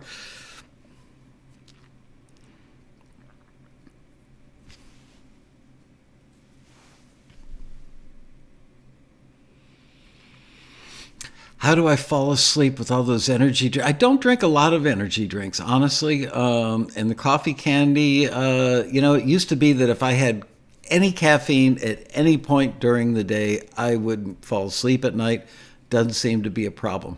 How do I fall asleep with all those energy drinks? I don't drink a lot of energy drinks, honestly. And the coffee candy, it used to be that if I had any caffeine at any point during the day, I would fall asleep at night. Doesn't seem to be a problem.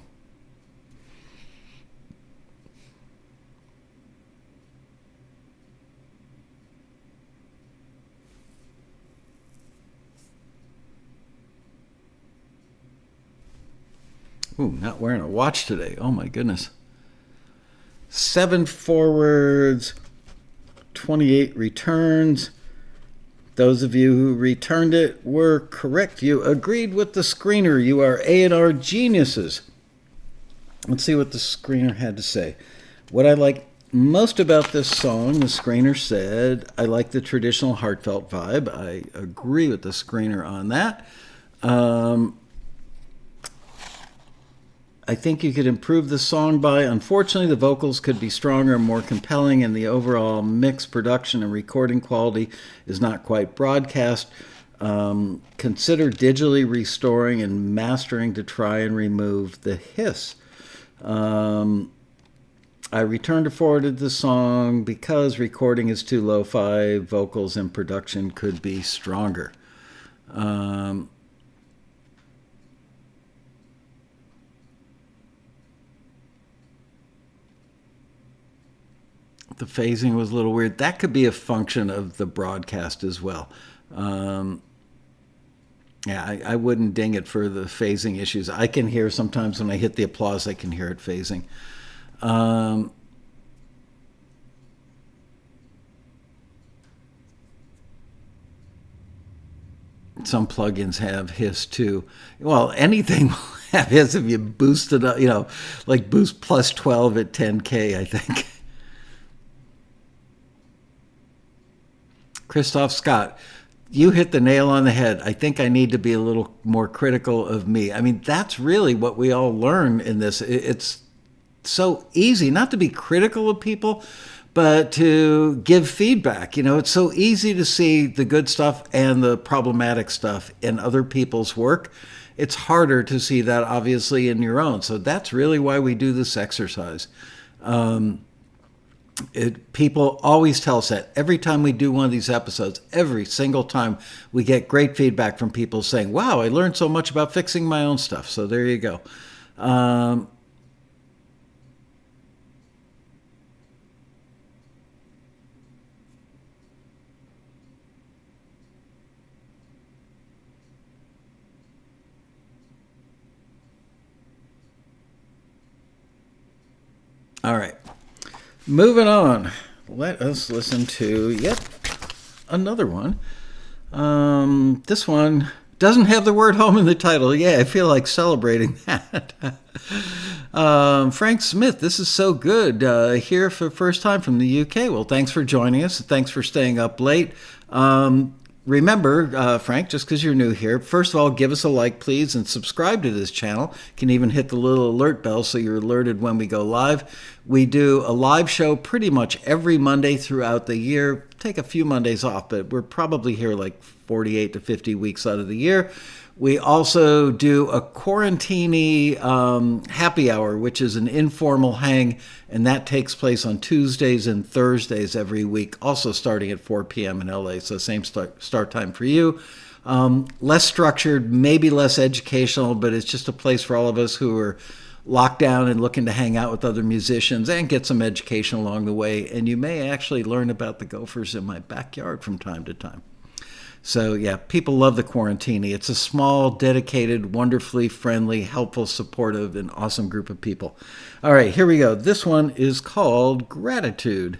Ooh, not wearing a watch today. Oh my goodness. 7 forwards, 28 returns. Those of you who returned it were correct. You agreed with the screener. You are A&R geniuses. Let's see what the screener had to say. What I like most about this song, the screener said, I like the traditional heartfelt vibe. I agree with the screener on that. I think you could improve the song by, unfortunately, the vocals could be stronger and more compelling, and the overall mix, production, and recording quality is not quite broadcast. Consider digitally restoring and mastering to try and remove the hiss. I returned or forwarded the song because recording is too lo-fi, vocals and production could be stronger. The phasing was a little weird. That could be a function of the broadcast as well. I wouldn't ding it for the phasing issues. I can hear sometimes when I hit the applause, I can hear it phasing. Some plugins have hiss too. Well, anything will have hiss if you boost it up, like boost plus 12 at 10K, I think. Christoph Scott, you hit the nail on the head. I think I need to be a little more critical of me. I mean, that's really what we all learn in this. It's so easy not to be critical of people, but to give feedback. It's so easy to see the good stuff and the problematic stuff in other people's work. It's harder to see that, obviously, in your own. So that's really why we do this exercise. People always tell us that every time we do one of these episodes, every single time we get great feedback from people saying, wow, I learned so much about fixing my own stuff. So there you go. All right. Moving on, let us listen to yet another one. This one Doesn't have the word home in the title. Yeah, I feel like celebrating that. Frank Smith, this is so good. Here for the first time from the UK. Well, thanks for joining us. Thanks for staying up late. Remember, Frank, just because you're new here, first of all, give us a like, please, and subscribe to this channel. You can even hit the little alert bell so you're alerted when we go live. We do a live show pretty much every Monday throughout the year. Take a few Mondays off, but we're probably here like 48 to 50 weeks out of the year. We also do a quarantini happy hour, which is an informal hang, and that takes place on Tuesdays and Thursdays every week, also starting at 4 p.m. in LA, so same start time for you. Less structured, maybe less educational, but it's just a place for all of us who are locked down and looking to hang out with other musicians and get some education along the way. And you may actually learn about the Gophers in my backyard from time to time. So yeah, people love the Quarantini. It's a small, dedicated, wonderfully friendly, helpful, supportive, and awesome group of people. All right, here we go. This one is called Gratitude.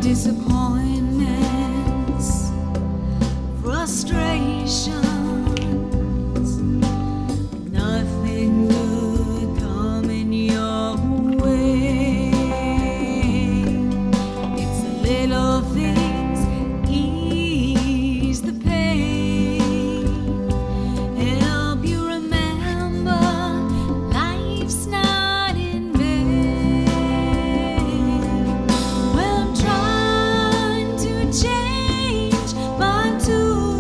Disappointments, frustrations, nothing good coming your way. It's the little things ease the pain, help you remember life's not in vain. Well, I'm trying to change my tune.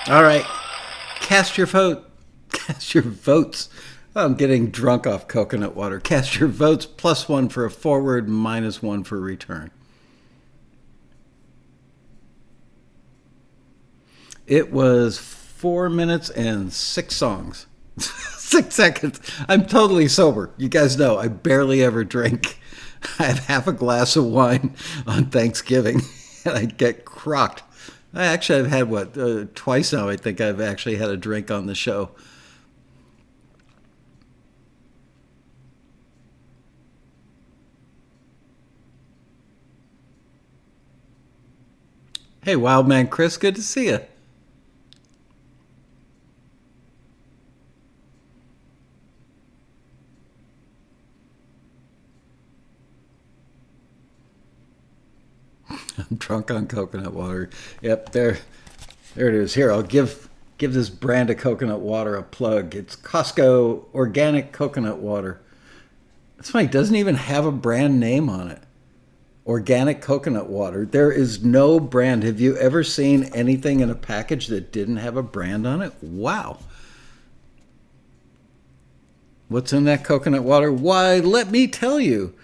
All right. Cast your vote. Cast your votes. I'm getting drunk off coconut water. Cast your votes. +1 for a forward, -1 for a return. It was 4 minutes and 6 songs. 6 seconds. I'm totally sober. You guys know I barely ever drink. I have half a glass of wine on Thanksgiving, and I get crocked. I've had, twice now I think I've actually had a drink on the show. Hey, Wildman Chris, good to see you. I'm drunk on coconut water. Yep, there it is. Here, I'll give this brand of coconut water a plug. It's Costco organic coconut water. It's funny, it doesn't even have a brand name on it. Organic coconut water. There is no brand. Have you ever seen anything in a package that didn't have a brand on it? Wow. What's in that coconut water? Why, let me tell you.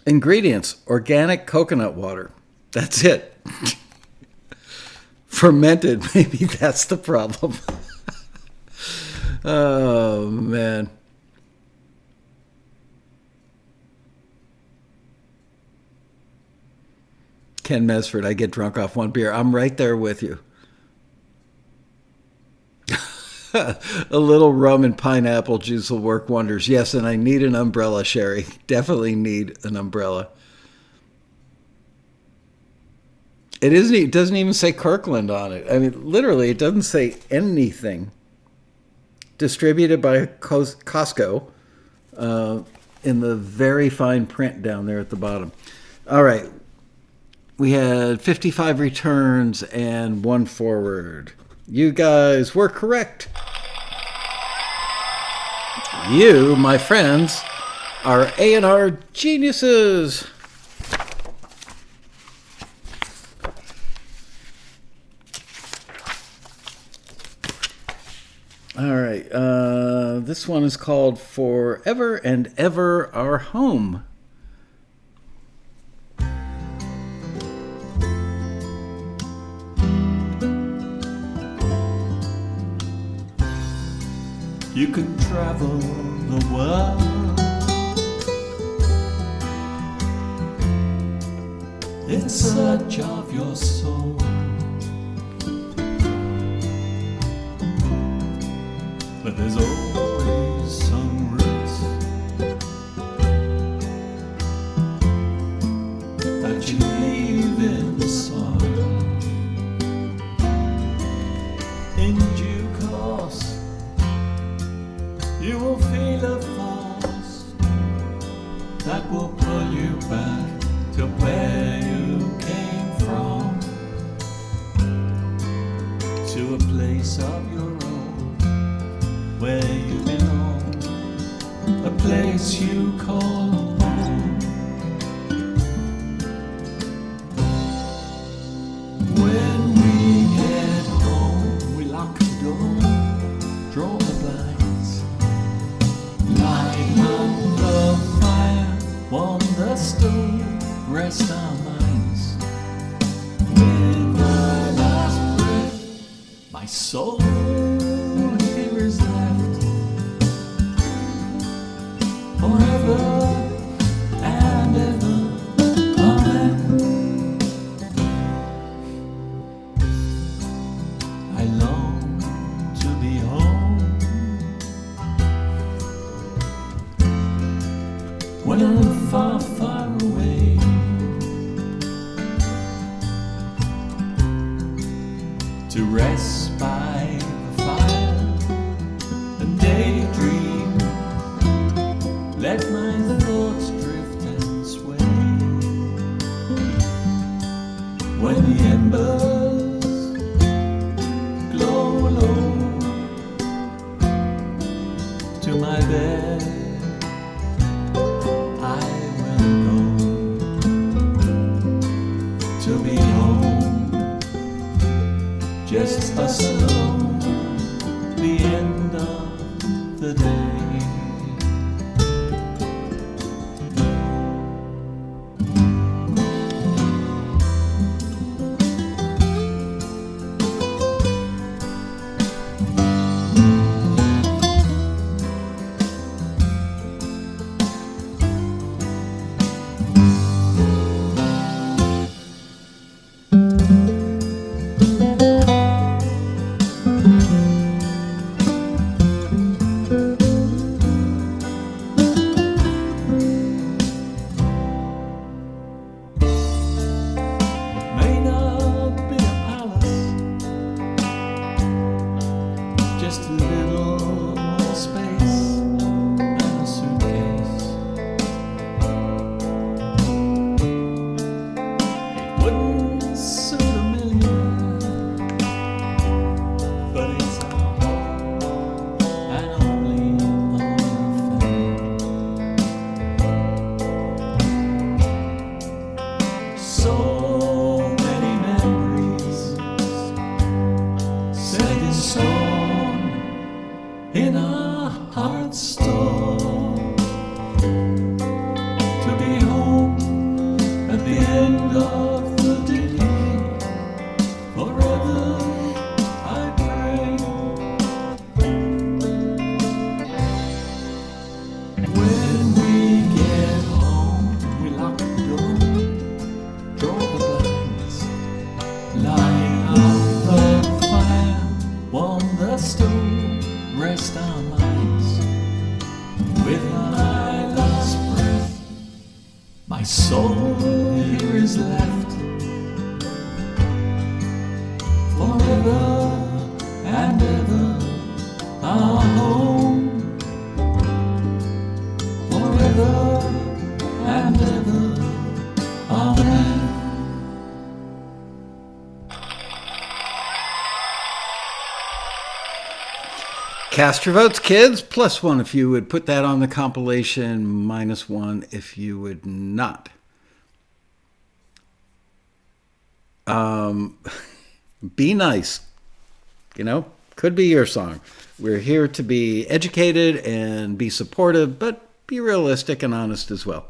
Ingredients: organic coconut water. That's it. Fermented, maybe that's the problem. Oh, man. Ken Mesford, I get drunk off 1 beer. I'm right there with you. A little rum and pineapple juice will work wonders. Yes, and I need an umbrella, Sherry. Definitely need an umbrella. It doesn't even say Kirkland on it. I mean, literally, it doesn't say anything. Distributed by Costco in the very fine print down there at the bottom. All right. We had 55 returns and 1 forward. You guys were correct. You, my friends, are A&R geniuses. All right. This one is called Forever and Ever Our Home. You could travel the world in search of your soul, but there's always some roots that you leave in the soil. In due course you will feel a force that will pull you back to where you came from, to a place of your own, where you belong, a place you call home. When we get home, we lock the door, draw the blinds, light up the fire, warm the stove, rest our minds. With my last breath, my soul here is left forever and ever. Amen. I long to be home when I'm far, far away, to rest by the fire and daydream, let my thoughts drift and sway. When the embers glow low, to my bed I will go, to be home. us alone, the end of the day. May not be a palace, just a little more space and a suitcase. It wouldn't suit a millionaire, but it's our home and only our affair. So many memories set in stone in our heart's store, to be home at the end of the day. Forever I pray. When we get home, we lock the door, draw the blinds, lie on the fire, warm the stove, rest our minds. With my last breath, my soul here is left. Forever and ever, our home. Forever and ever, amen. Cast your votes, kids. +1 if you would put that on the compilation. -1 if you would not. Be nice. You know, could be your song. We're here to be educated and be supportive, but be realistic and honest as well.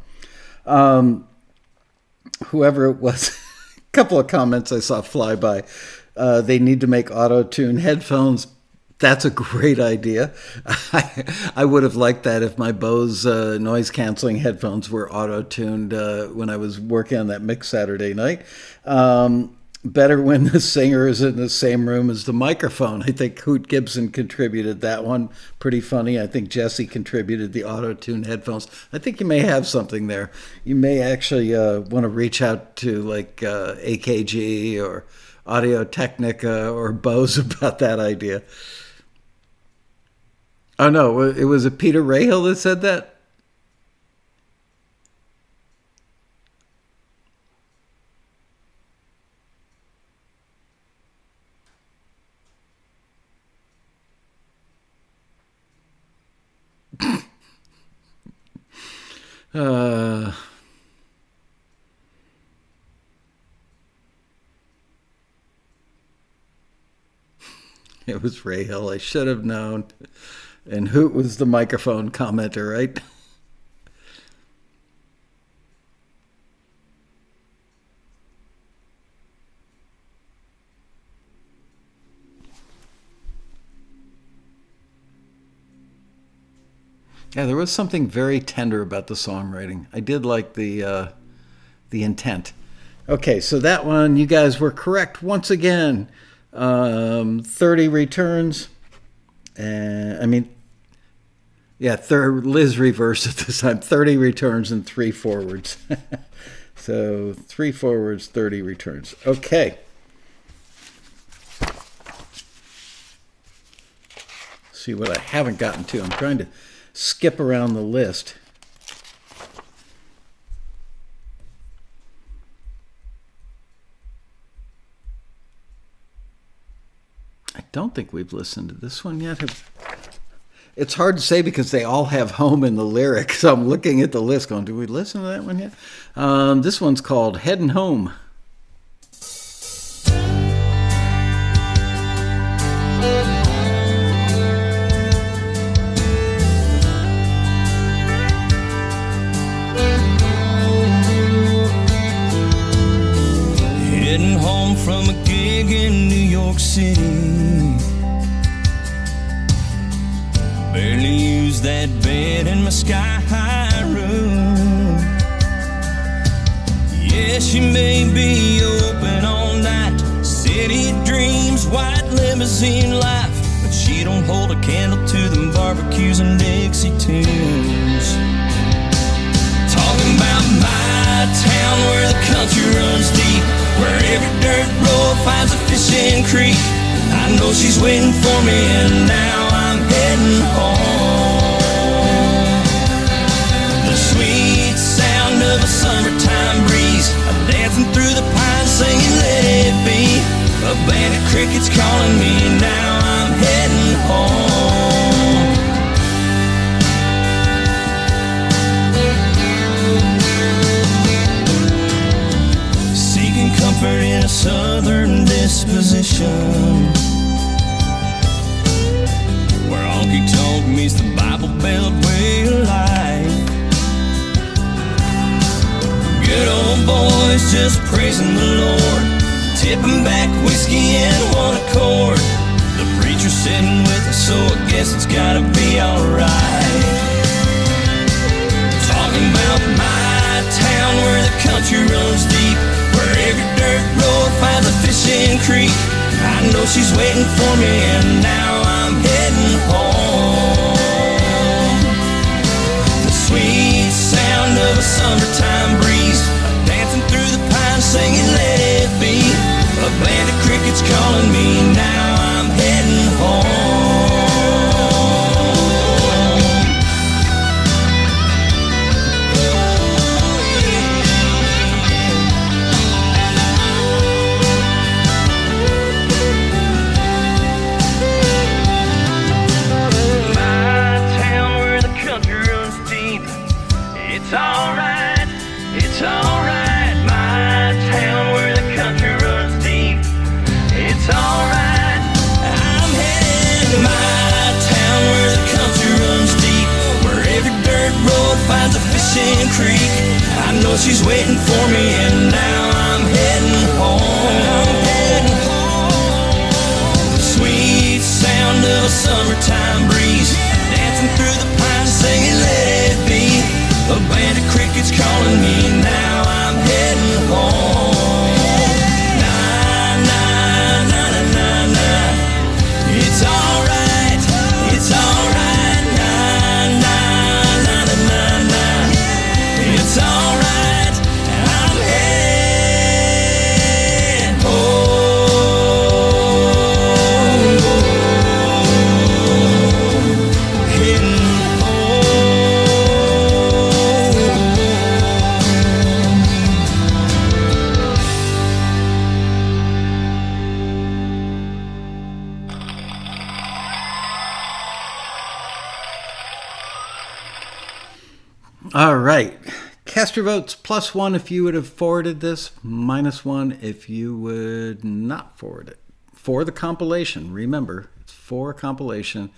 Whoever it was, a couple of comments I saw fly by. They need to make auto-tune headphones. That's a great idea. I would have liked that if my Bose noise-canceling headphones were auto-tuned when I was working on that mix Saturday night. Better when the singer is in the same room as the microphone. I think Hoot Gibson contributed that one. Pretty funny. I think Jesse contributed the auto-tuned headphones. I think you may have something there. You may actually want to reach out to like AKG or Audio-Technica or Bose about that idea. Oh, no, it was Peter Rahill that said that? It was Rahill. I should have known. And Hoot was the microphone commenter, right? Yeah, there was something very tender about the songwriting. I did like the intent. Okay, so that one, you guys were correct once again. 30 returns. Liz reversed it this time. 30 returns and 3 forwards. So 3 forwards, 30 returns. Okay. See what I haven't gotten to. I'm trying to skip around the list. I don't think we've listened to this one yet. It's hard to say because they all have home in the lyrics. So I'm looking at the list going, do we listen to that one yet? This one's called Headin Home. bed in my sky-high room. Yeah, she may be open all night, city dreams, white limousine life, but she don't hold a candle to them barbecues and Dixie tunes. Talking about my town where the country runs deep, where every dirt road finds a fishing creek. I know she's waiting for me and now I'm heading home. The sweet sound of a summertime breeze, dancing through the pines singing let it be. A band of crickets calling me, now I'm heading home. Seeking comfort in a southern disposition, where honky-tonk meets the Bible Belt way of life. Good old boys just praising the Lord, tipping back whiskey in one accord. The preacher sitting with us, so I guess it's gotta be alright. Talking about my town where the country runs deep, where every dirt road finds a fishing creek. I know she's waiting for me and now I'm heading home. The sweet sound of a summertime breeze, dancing through the pines singing let it be. A band of crickets calling me, now I'm heading home. My town where the country runs deep, it's alright, it's alright. My town where the country runs deep, it's alright. I'm headed to my town where the country runs deep, where every dirt road finds a fishing creek. I know she's waiting for me and now I'm heading home. The sweet sound of a summertime breeze, dancing through the pines singing let it be. A band of crickets calling me, now I'm heading home. Na na na na na na. It's alright, it's alright. Na na na na na na. It's alright, I'm heading home. Heading All right. Cast your votes. +1 if you would have forwarded this. -1 if you would not forward it. For the compilation. Remember, it's for a compilation.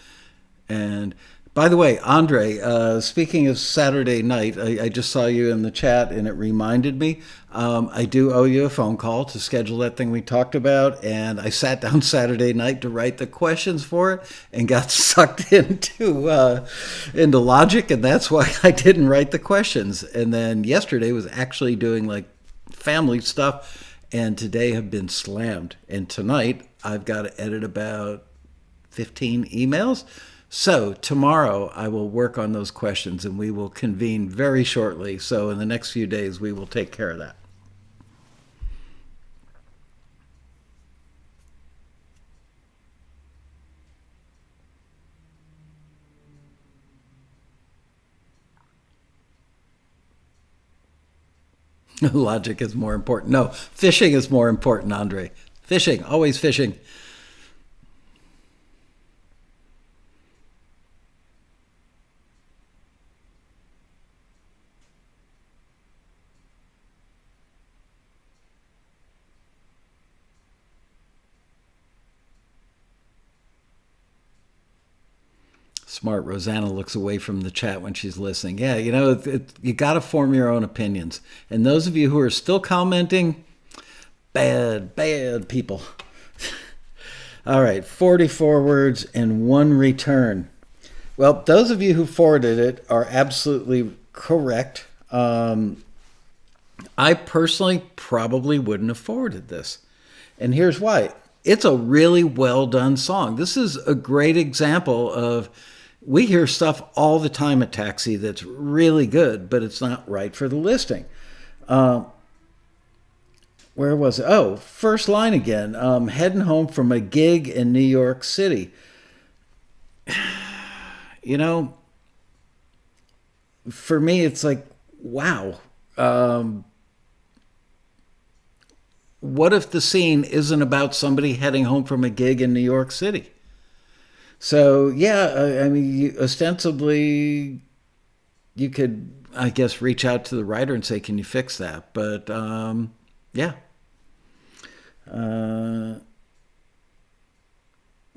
And by the way, Andre, speaking of Saturday night, I just saw you in the chat and it reminded me. I do owe you a phone call to schedule that thing we talked about. And I sat down Saturday night to write the questions for it and got sucked into logic. And that's why I didn't write the questions. And then yesterday was actually doing like family stuff. And today have been slammed. And tonight I've got to edit about 15 emails. So tomorrow I will work on those questions and we will convene very shortly. So in the next few days, we will take care of that. Logic is more important. No, fishing is more important, Andre. Fishing, always fishing. Smart. Rosanna looks away from the chat when she's listening. Yeah, you know, you got to form your own opinions. And those of you who are still commenting, bad people. All right, 44 words and 1 return. Well, those of you who forwarded it are absolutely correct. I personally probably wouldn't have forwarded this. And here's why. It's a really well done song. This is a great example of, we hear stuff all the time at Taxi that's really good, but it's not right for the listing. Where was it? Oh, first line again. Heading home from a gig in New York City. You know, for me, it's like, wow. What if the scene isn't about somebody heading home from a gig in New York City? So, yeah, I mean, ostensibly, you could, I guess, reach out to the writer and say, can you fix that? But, yeah.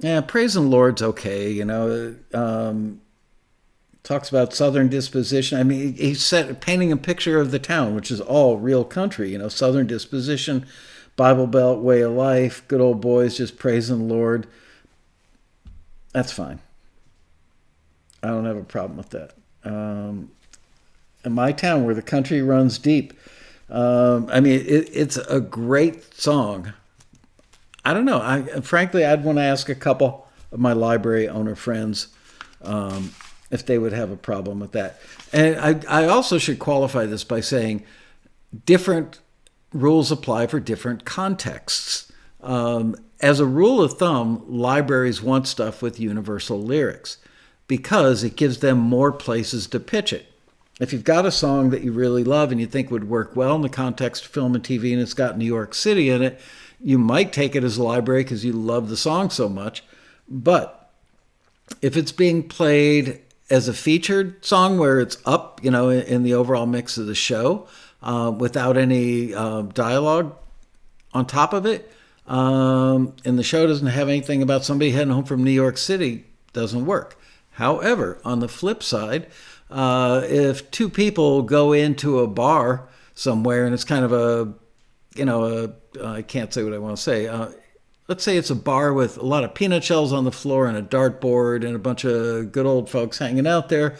Yeah, Praising the Lord's okay, you know. Talks about Southern disposition. I mean, he's painting a picture of the town, which is all real country, you know, Southern disposition, Bible Belt, way of life, good old boys just praising the Lord. That's fine. I don't have a problem with that. In my town, where the country runs deep, I mean, it's a great song. I don't know. Frankly, I'd want to ask a couple of my library owner friends if they would have a problem with that. And I also should qualify this by saying different rules apply for different contexts. As a rule of thumb, libraries want stuff with universal lyrics because it gives them more places to pitch it. If you've got a song that you really love and you think would work well in the context of film and TV and it's got New York City in it, you might take it as a library because you love the song so much. But if it's being played as a featured song where it's up, you know, in the overall mix of the show, without any dialogue on top of it, and the show doesn't have anything about somebody heading home from New York City, doesn't work. However, on the flip side, if two people go into a bar somewhere and it's kind of a, you know, I can't say what I want to say. Let's say it's a bar with a lot of peanut shells on the floor and a dartboard and a bunch of good old folks hanging out there.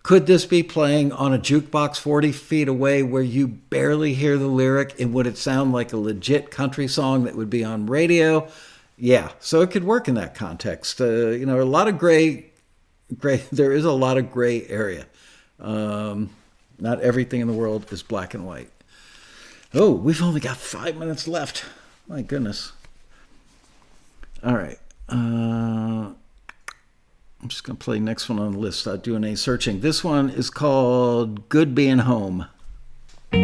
Could this be playing on a jukebox 40 feet away where you barely hear the lyric? And would it sound like a legit country song that would be on radio? Yeah, so it could work in that context. You know, a lot of gray. There is a lot of gray area. Not everything in the world is black and white. Oh, we've only got 5 minutes left. My goodness. All right. I'm just going to play next one on the list. Not doing any searching. This one is called Good Bein Home. I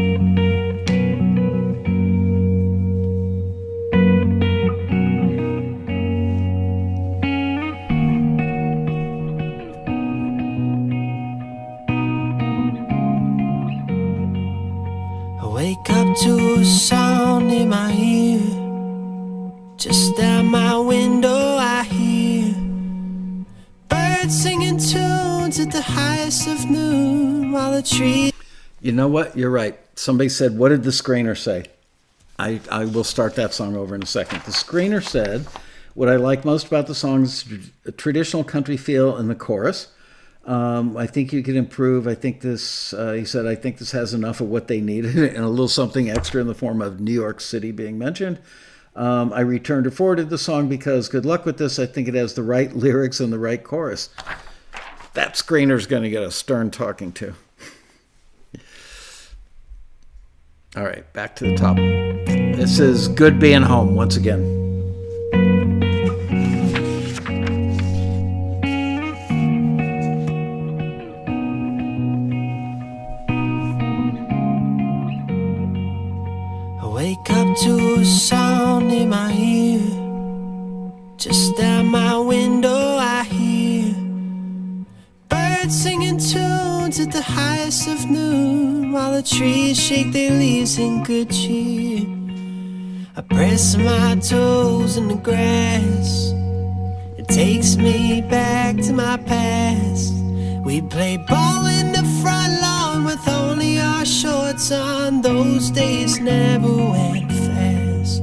wake up to a sound in my ear. Just out my window I hear birds singing tunes at the highest of noon while the trees... You know what? You're right. Somebody said, what did the screener say? I will start that song over in a second. The screener said, what I like most about the song is a traditional country feel in the chorus. I think you could improve. I think this, he said, I think this has enough of what they needed and a little something extra in the form of New York City being mentioned. I returned or forwarded the song because good luck with this. I think it has the right lyrics and the right chorus. That screener's going to get a stern talking to. All right, back to the top. This is Good Bein Home once again. Wake up to a sound in my ear. Just out my window I hear birds singing tunes at the highest of noon while the trees shake their leaves in good cheer. I press my toes in the grass. It takes me back to my past. We'd play ball in the front lawn with only our shorts on. Those days never went fast.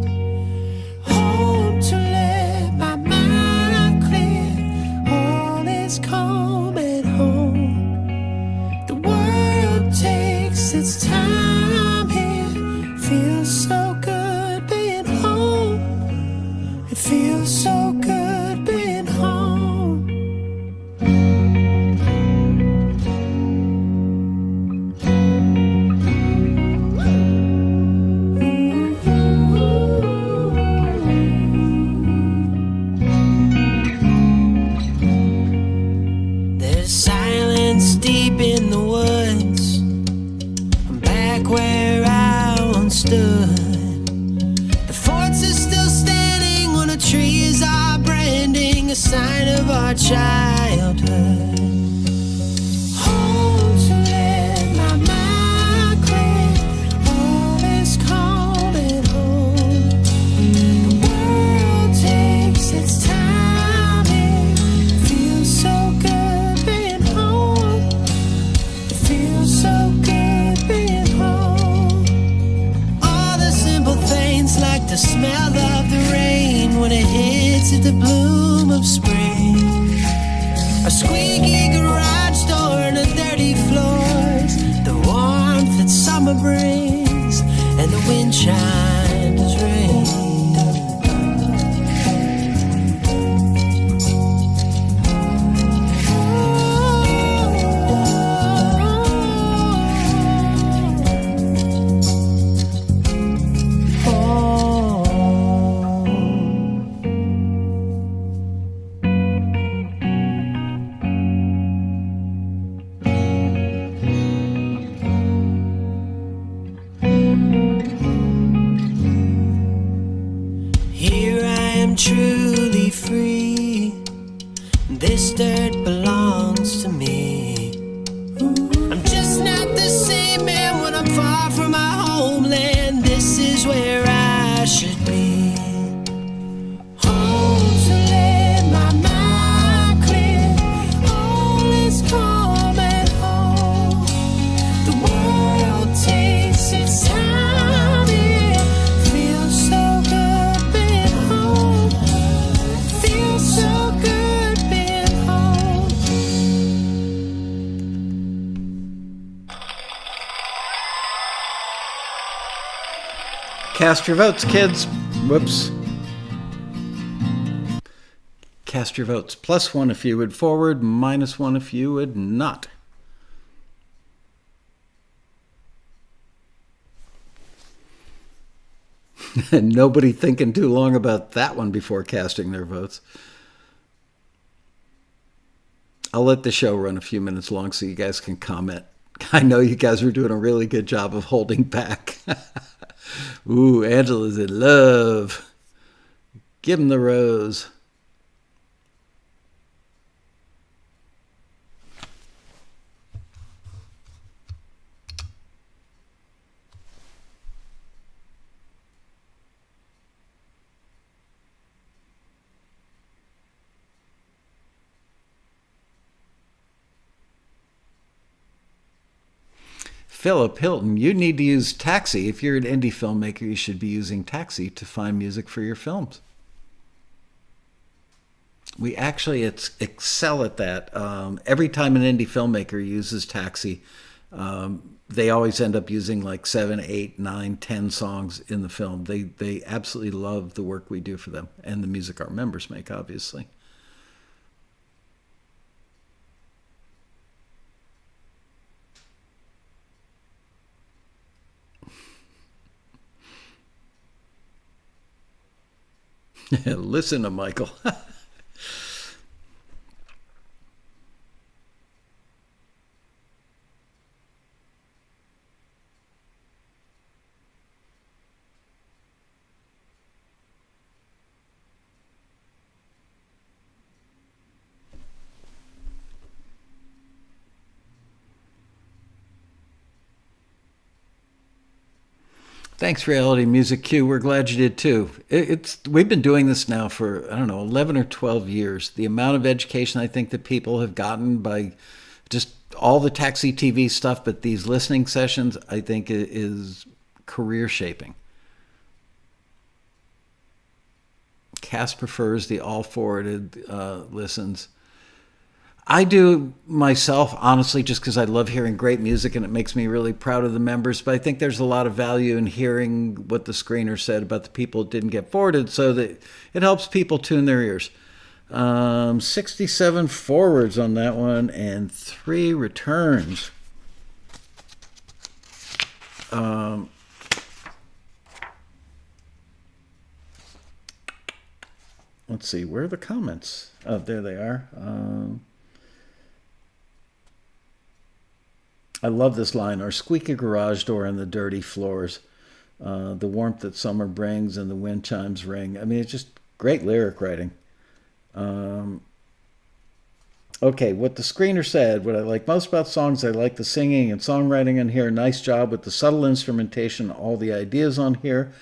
Home to let my mind clear. All is calm back where I once stood. The forts are still standing on the trees, are branding a sign of our childhood. Home to let my mind clear, all is calm at home. The world takes its time here, feels so good being home. It feels so good being home. All the simple things like the smell of the rain when it hits at the bloom of spring, a squeaky garage door and the dirty floors, the warmth that summer brings, and the wind chimes as rain. Here I am truly free. This dirt belongs to me. I'm just not the same man when I'm far from my homeland. This is where I should be. Home to let my mind clear. All is calm at home. The world takes its time here. Feels so good being home. Feels so good being home. Cast your votes, kids. Whoops. Cast your votes. +1 if you would forward, -1 if you would not. Nobody thinking too long about that one before casting their votes. I'll let the show run a few minutes long so you guys can comment. I know you guys were doing a really good job of holding back. Ooh, Angela's in love. Give him the rose. Philip Hilton, you need to use Taxi. If you're an indie filmmaker, you should be using Taxi to find music for your films. We actually excel at that. Every time an indie filmmaker uses Taxi, they always end up using like 7, 8, 9, 10 songs in the film. They absolutely love the work we do for them and the music our members make, obviously. Listen to Michael. Thanks, Reality Music Q. We're glad you did too. We've been doing this now for, I don't know, 11 or 12 years. The amount of education I think that people have gotten by just all the TAXITV stuff, but these listening sessions, I think is career shaping. Cass prefers the all forwarded listens. I do myself, honestly, just because I love hearing great music and it makes me really proud of the members. But I think there's a lot of value in hearing what the screener said about the people that didn't get forwarded so that it helps people tune their ears. 67 forwards on that one and 3 returns. Let's see, where are the comments? Oh, there they are. I love this line, our squeaky garage door and the dirty floors, the warmth that summer brings and the wind chimes ring. I mean, it's just great lyric writing. Okay, what the screener said, what I like most about songs, I like the singing and songwriting on here. Nice job with the subtle instrumentation, all the ideas on here.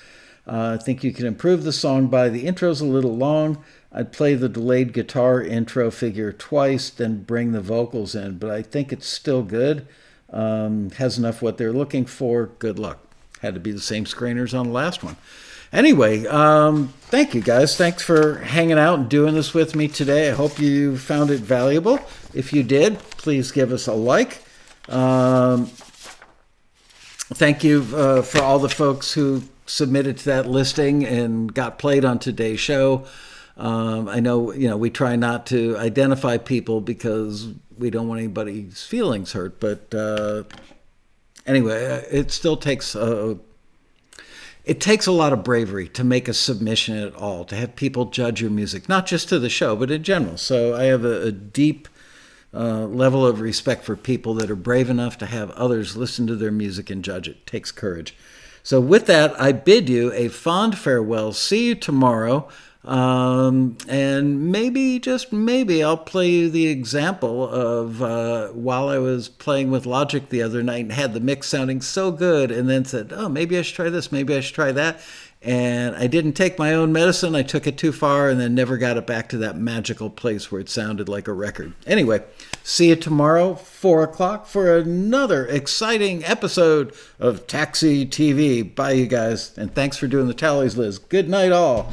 I think you can improve the song by the intro's a little long. I'd play the delayed guitar intro figure twice, then bring the vocals in, but I think it's still good. Has enough what they're looking for. Good luck. Had to be the same screeners on the last one. Anyway, thank you guys. Thanks for hanging out and doing this with me today. I hope you found it valuable. If you did, please give us a like. Thank you for all the folks who submitted to that listing and got played on today's show. I know, we try not to identify people because we don't want anybody's feelings hurt. But anyway, it still takes a lot of bravery to make a submission at all, to have people judge your music, not just to the show, but in general. So I have a deep level of respect for people that are brave enough to have others listen to their music and judge it. It takes courage. So with that, I bid you a fond farewell. See you tomorrow. And maybe, just maybe, I'll play you the example of while I was playing with Logic the other night and had the mix sounding so good, and then said, oh, maybe I should try this, maybe I should try that. And I didn't take my own medicine. I took it too far and then never got it back to that magical place where it sounded like a record. Anyway, see you tomorrow, 4 o'clock, for another exciting episode of TAXITV. Bye, you guys. And thanks for doing the tallies, Liz. Good night, all.